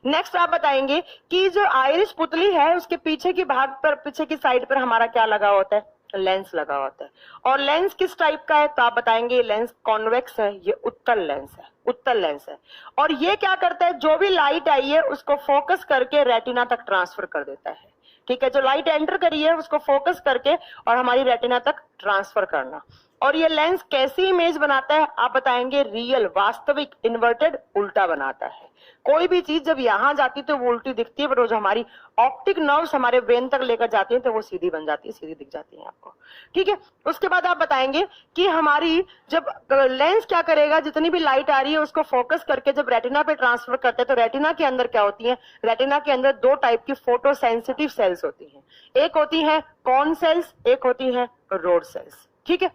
Speaker 1: नेक्स्ट आप बताएंगे कि जो आयरिस पुतली है उसके पीछे की भाग पर, पीछे की साइड पर हमारा क्या लगा होता है, लेंस लगा होता है। और लेंस किस टाइप का है, तो आप बताएंगे लेंस कॉन्वेक्स है, ये उत्तल लेंस है, उत्तल लेंस है। और ये क्या करता है, जो भी लाइट आई है उसको फोकस करके रेटिना तक ट्रांसफर कर देता है। ठीक है, जो लाइट एंटर करी है उसको फोकस करके और हमारी रेटिना तक ट्रांसफर करना। और ये लेंस कैसी इमेज बनाता है, आप बताएंगे रियल, वास्तविक, इन्वर्टेड, उल्टा बनाता है। कोई भी चीज जब यहां जाती है तो वो उल्टी दिखती है, पर जो हमारी ऑप्टिक नर्व्स हमारे ब्रेन तक लेकर जाती है तो वो सीधी बन जाती है, सीधी दिख जाती है आपको। ठीक है, उसके बाद आप बताएंगे कि हमारी जब लेंस क्या करेगा, जितनी भी लाइट आ रही है उसको फोकस करके जब रेटिना पे ट्रांसफर करते हैं तो रेटिना के अंदर क्या होती है, रेटिना के अंदर दो टाइप की फोटो सेंसिटिव सेल्स होती हैं। एक होती है कॉन सेल्स, एक होती है रोड सेल्स। ठीक है,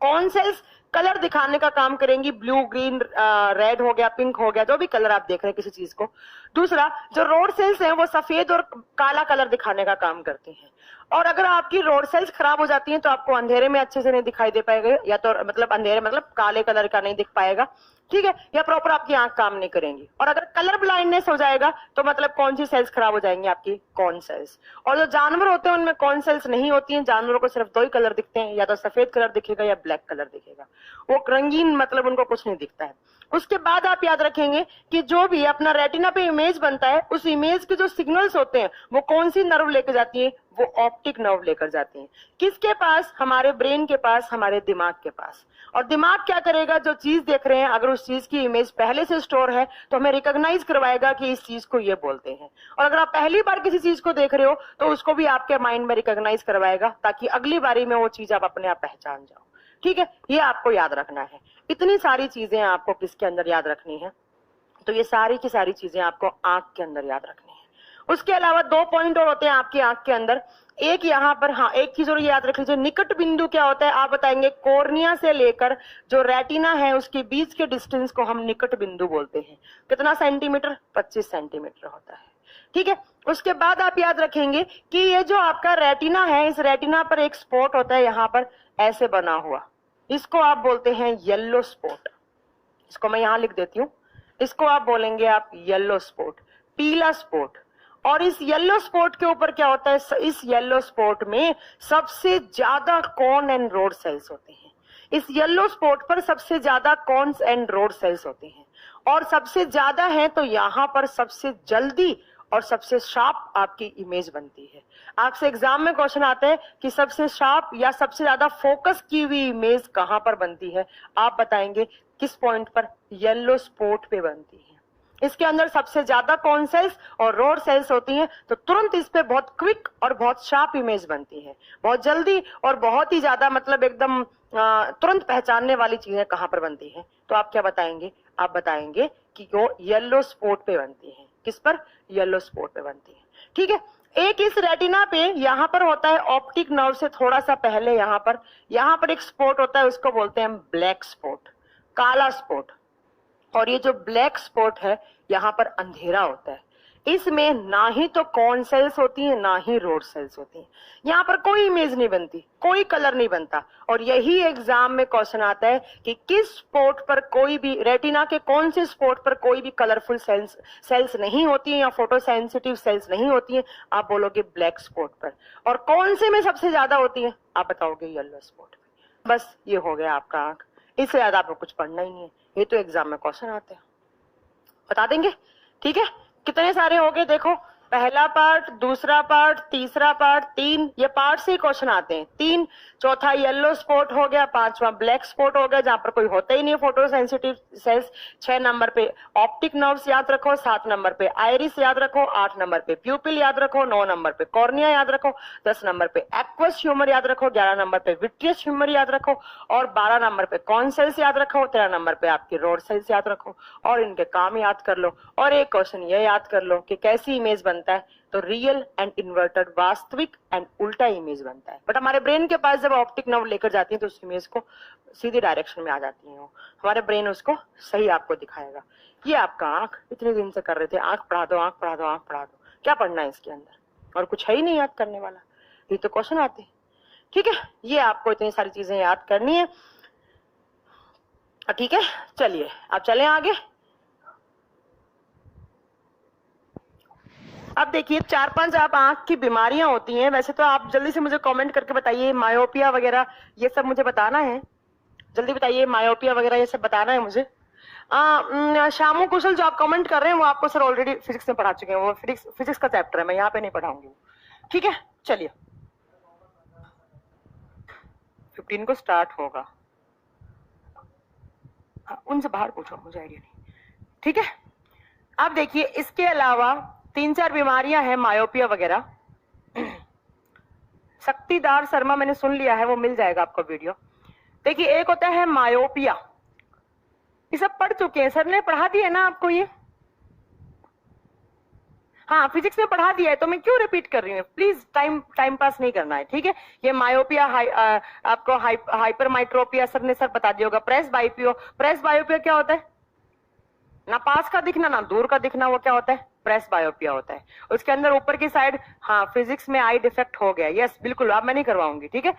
Speaker 1: कॉन सेल्स कलर दिखाने का काम करेंगी, ब्लू, ग्रीन, रेड हो गया, पिंक हो गया, जो भी कलर आप देख रहे हैं किसी चीज को। दूसरा जो रोड सेल्स हैं वो सफेद और काला कलर दिखाने का काम करती हैं। और अगर आपकी रोड सेल्स खराब हो जाती हैं तो आपको अंधेरे में अच्छे से नहीं दिखाई दे पाएगा, या तो मतलब अंधेरे मतलब काले कलर का नहीं दिख पाएगा। ठीक है, या प्रॉपर आपकी आंख काम नहीं करेंगी। और अगर कलर ब्लाइंडनेस हो जाएगा तो मतलब कौन सी सेल्स खराब हो जाएंगी, आपकी कॉन सेल्स। और जो जानवर होते हैं उनमें कॉन सेल्स नहीं होती हैं, जानवरों को सिर्फ दो ही कलर दिखते हैं, या तो सफेद कलर दिखेगा या ब्लैक कलर दिखेगा, वो रंगीन मतलब उनको कुछ नहीं दिखता है। उसके बाद आप याद रखेंगे कि जो भी अपना रेटिना पे इमेज बनता है, उस इमेज के जो सिग्नल्स होते हैं वो कौन सी नर्व लेकर जाती है, वो ऑप्टिक नर्व लेकर जाती है। किसके पास, हमारे ब्रेन के पास, हमारे दिमाग के पास। और दिमाग क्या करेगा, जो चीज देख रहे हैं अगर उस चीज की इमेज पहले से स्टोर है तो हमें रिकॉग्नाइज करवाएगा कि इस चीज को ये बोलते हैं। और अगर आप पहली बार किसी चीज को देख रहे हो तो उसको भी आपके माइंड में रिकॉग्नाइज करवाएगा, ताकि अगली बारी में वो चीज आप अपने आप पहचान जाओ। ठीक है, ये आपको याद रखना है। इतनी सारी चीजें आपको किसके अंदर याद रखनी है, तो ये सारी की सारी चीजें आपको आंख के अंदर याद रखनी है। उसके अलावा दो पॉइंट और होते हैं आपकी आंख के अंदर। एक यहाँ पर, हाँ एक चीज और याद रख लीजिए, निकट बिंदु क्या होता है, आप बताएंगे कॉर्निया से लेकर जो रेटिना है उसके बीच के डिस्टेंस को हम निकट बिंदु बोलते हैं। कितना सेंटीमीटर, 25 सेंटीमीटर होता है। ठीक है, उसके बाद आप याद रखेंगे कि ये जो आपका रेटिना है, इस रेटिना पर एक स्पॉट होता है यहाँ पर ऐसे बना हुआ, इसको आप बोलते हैं येलो स्पॉट। इसको मैं यहां लिख देती हूँ, इसको आप बोलेंगे आप येलो स्पॉट, पीला स्पॉट। और इस येलो स्पॉट के ऊपर क्या होता है, इस येलो स्पॉट में सबसे ज्यादा कॉन एंड रोड सेल्स होते हैं। इस येलो स्पॉट पर सबसे ज्यादा कॉन्स एंड रोड सेल्स होते हैं, और सबसे ज्यादा है तो यहाँ पर सबसे जल्दी और सबसे शार्प आपकी इमेज बनती है। आपसे एग्जाम में क्वेश्चन आते हैं कि सबसे शार्प या सबसे ज्यादा फोकस की हुई इमेज कहां पर बनती है, आप बताएंगे किस पॉइंट पर, येलो स्पॉट पे बनती है। इसके अंदर सबसे ज्यादा कॉन सेल्स और रोड सेल्स होती हैं, तो तुरंत इस पे बहुत क्विक और बहुत शार्प इमेज बनती है, बहुत जल्दी और बहुत ही ज्यादा मतलब एकदम तुरंत पहचानने वाली चीजें कहां पर बनती हैं, तो आप क्या बताएंगे, आप बताएंगे कि वो येलो स्पॉट पे बनती है। किस पर, येलो स्पॉट पे बनती है। ठीक है, एक इस रेटिना पे यहाँ पर होता है ऑप्टिक नर्व से थोड़ा सा पहले, यहाँ पर एक स्पॉट होता है, उसको बोलते हैं ब्लैक स्पॉट, काला स्पॉट। और ये जो ब्लैक स्पॉट है यहाँ पर अंधेरा होता है, इसमें ना ही तो कॉन सेल्स होती हैं ना ही रोड सेल्स होती हैं, यहाँ पर कोई इमेज नहीं बनती, कोई कलर नहीं बनता। और यही एग्जाम में क्वेश्चन आता है कि किस स्पॉट पर कोई भी, रेटिना के कौन से स्पॉट पर कोई भी कलरफुल सेल्स नहीं होती है या फोटो सेंसिटिव सेल्स नहीं होती है, आप बोलोगे ब्लैक स्पॉट पर। और कौन से में सबसे ज्यादा होती है, आप बताओगे येलो स्पॉट पर। बस ये हो गया आपका आंख, इससे ज्यादा आपको कुछ पढ़ना ही नहीं है, ये तो एग्जाम में क्वेश्चन आते हैं, बता देंगे। ठीक है, कितने सारे हो गए देखो, पहला पार्ट, दूसरा पार्ट, तीसरा पार्ट, 3, ये पार्ट से ही क्वेश्चन आते हैं। 3 चौथा येलो स्पॉट हो गया, पांचवा ब्लैक स्पॉट हो गया जहां पर कोई होता ही नहीं फोटो सेंसिटिव सेल्स। 6 नंबर पे ऑप्टिक नर्व्स याद रखो, 7 नंबर पे आइरिस याद रखो, 8 नंबर पे प्यूपिल याद रखो, 9 नंबर पे कॉर्निया याद रखो, 10 नंबर पे एक्वस ह्यूमर याद रखो, 11 नंबर पे विट्रियस ह्यूमर याद रखो और 12 नंबर पे कॉन सेल्स याद रखो, 13 नंबर पे आपकी रोड सेल्स याद रखो और इनके काम याद कर लो। और एक क्वेश्चन ये याद कर लो कि कैसी इमेज बनता है, तो रियल एंड इन्वर्टेड, वास्तविक एंड उल्टा इमेज बनता है। बट हमारे ब्रेन के पास जब ऑप्टिक नर्व लेकर जाती है तो उस इमेज को सीधी डायरेक्शन में आ जाती है, हमारे ब्रेन उसको सही आपको दिखाएगा। ये आपका आंख इतने दिन से कर रहे थे, आंख पढ़ा दो, आंख पढ़ा दो, आंख पढ़ा दो, क्या पढ़ना है इसके अंदर, और कुछ है ही नहीं याद करने वाला, ये तो क्वेश्चन आते हैं। ठीक है, ये आपको इतनी सारी चीजें याद करनी है। ठीक है, चलिए अब चलें आगे। अब देखिए 4-5 आप आंख की बीमारियां होती हैं। वैसे तो आप जल्दी से मुझे कमेंट करके बताइए, मायोपिया वगैरह ये सब मुझे बताना है, जल्दी बताइए, मायोपिया वगैरह ये सब बताना है मुझे। शामू कुशल जो आप कमेंट कर रहे हैं वो आपको सर ऑलरेडी फिजिक्स में पढ़ा चुके हैं, वो फिजिक्स का चैप्टर है, मैं यहाँ पे नहीं पढ़ाऊंगी। ठीक है, चलिए 15 को स्टार्ट होगा, उनसे बाहर पूछो, मुझे आइडिया नहीं। ठीक है, अब देखिए इसके अलावा 3-4 बीमारियां हैं मायोपिया वगैरह। शक्तिदार शर्मा मैंने सुन लिया है, वो मिल जाएगा आपको वीडियो। देखिए एक होता है मायोपिया, ये सब पढ़ चुके हैं, सर ने पढ़ा दिया है ना आपको ये, हाँ फिजिक्स में पढ़ा दिया है, तो मैं क्यों रिपीट कर रही हूँ, प्लीज टाइम पास नहीं करना है। ठीक है, ये मायोपिया आपको हाइपरमाइट्रोपिया सर ने सर बता दिया होगा। प्रेस बायोपिया क्या होता है, ना पास का दिखना ना दूर का दिखना, वो क्या होता है, प्रेस बायोपिया होता है। उसके अंदर ऊपर की साइड, हाँ फिजिक्स में आई डिफेक्ट हो गया, यस बिल्कुल, अब मैं नहीं करवाऊंगी। ठीक है,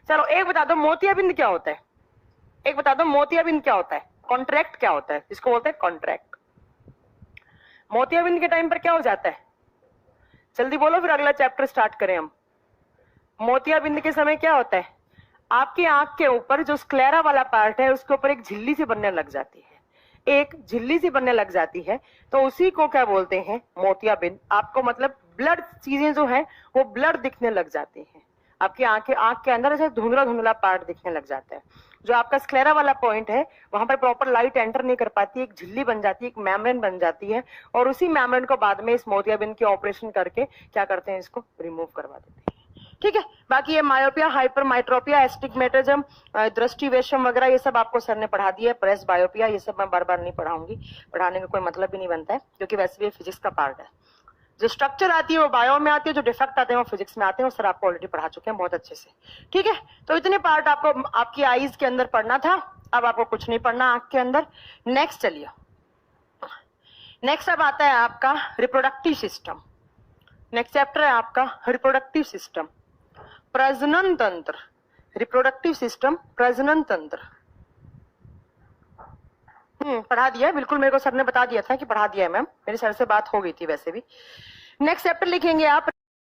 Speaker 1: चलो एक बता दो मोतियाबिंद क्या होता है, एक बता दो मोतियाबिंद क्या होता है, कॉन्ट्रैक्ट क्या होता है, इसको बोलते हैं कॉन्ट्रैक्ट। मोतियाबिंद के टाइम पर क्या हो जाता है, जल्दी बोलो फिर अगला चैप्टर स्टार्ट करें हम। मोतियाबिंद के समय क्या होता है, आपकी आंख के ऊपर जो स्क्लेरा वाला पार्ट है उसके ऊपर एक झिल्ली सी बनने लग जाती है, एक झिल्ली सी बनने लग जाती है, तो उसी को क्या बोलते हैं, मोतियाबिंद। आपको मतलब ब्लड चीजें जो है वो ब्लड दिखने लग जाती हैं, आपकी आंख के अंदर ऐसे धुंधला धुंधला पार्ट दिखने लग जाता है। जो आपका स्क्लेरा वाला पॉइंट है वहां पर प्रॉपर लाइट एंटर नहीं कर पाती, एक झिल्ली बन जाती है, एक मेम्ब्रेन बन जाती है, और उसी मेम्ब्रेन को बाद में इस मोतियाबिंद की ऑपरेशन करके क्या करते हैं, इसको रिमूव करवा देते हैं। ठीक है, बाकी ये मायोपिया, हाइपरमाइट्रोपिया, एस्टिग्मेटिज्म, दृष्टि वैषम वगैरह ये सब आपको सर ने पढ़ा दिया है। प्रेस बायोपिया ये सब मैं बार बार नहीं पढ़ाऊंगी, पढ़ाने का कोई मतलब भी नहीं बनता है, क्योंकि वैसे भी फिजिक्स का पार्ट है। जो स्ट्रक्चर आती है वो बायो में आती है, जो डिफेक्ट आते हैं वो फिजिक्स में आते हैं, वो सर आपको ऑलरेडी पढ़ा चुके हैं बहुत अच्छे से। ठीक है, तो इतने पार्ट आपको आपकी आईज के अंदर पढ़ना था, अब आपको कुछ नहीं पढ़ना आंख के अंदर। नेक्स्ट चलिए, नेक्स्ट अब आता है आपका रिप्रोडक्टिव सिस्टम। नेक्स्ट चैप्टर है आपका रिप्रोडक्टिव सिस्टम, प्रजनन तंत्र। रिप्रोडक्टिव सिस्टम, प्रजनन तंत्र पढ़ा दिया है, बिल्कुल मेरे को सर ने बता दिया था कि पढ़ा दिया है मैम, मेरे सर से बात हो गई थी वैसे भी। नेक्स्ट चैप्टर लिखेंगे आप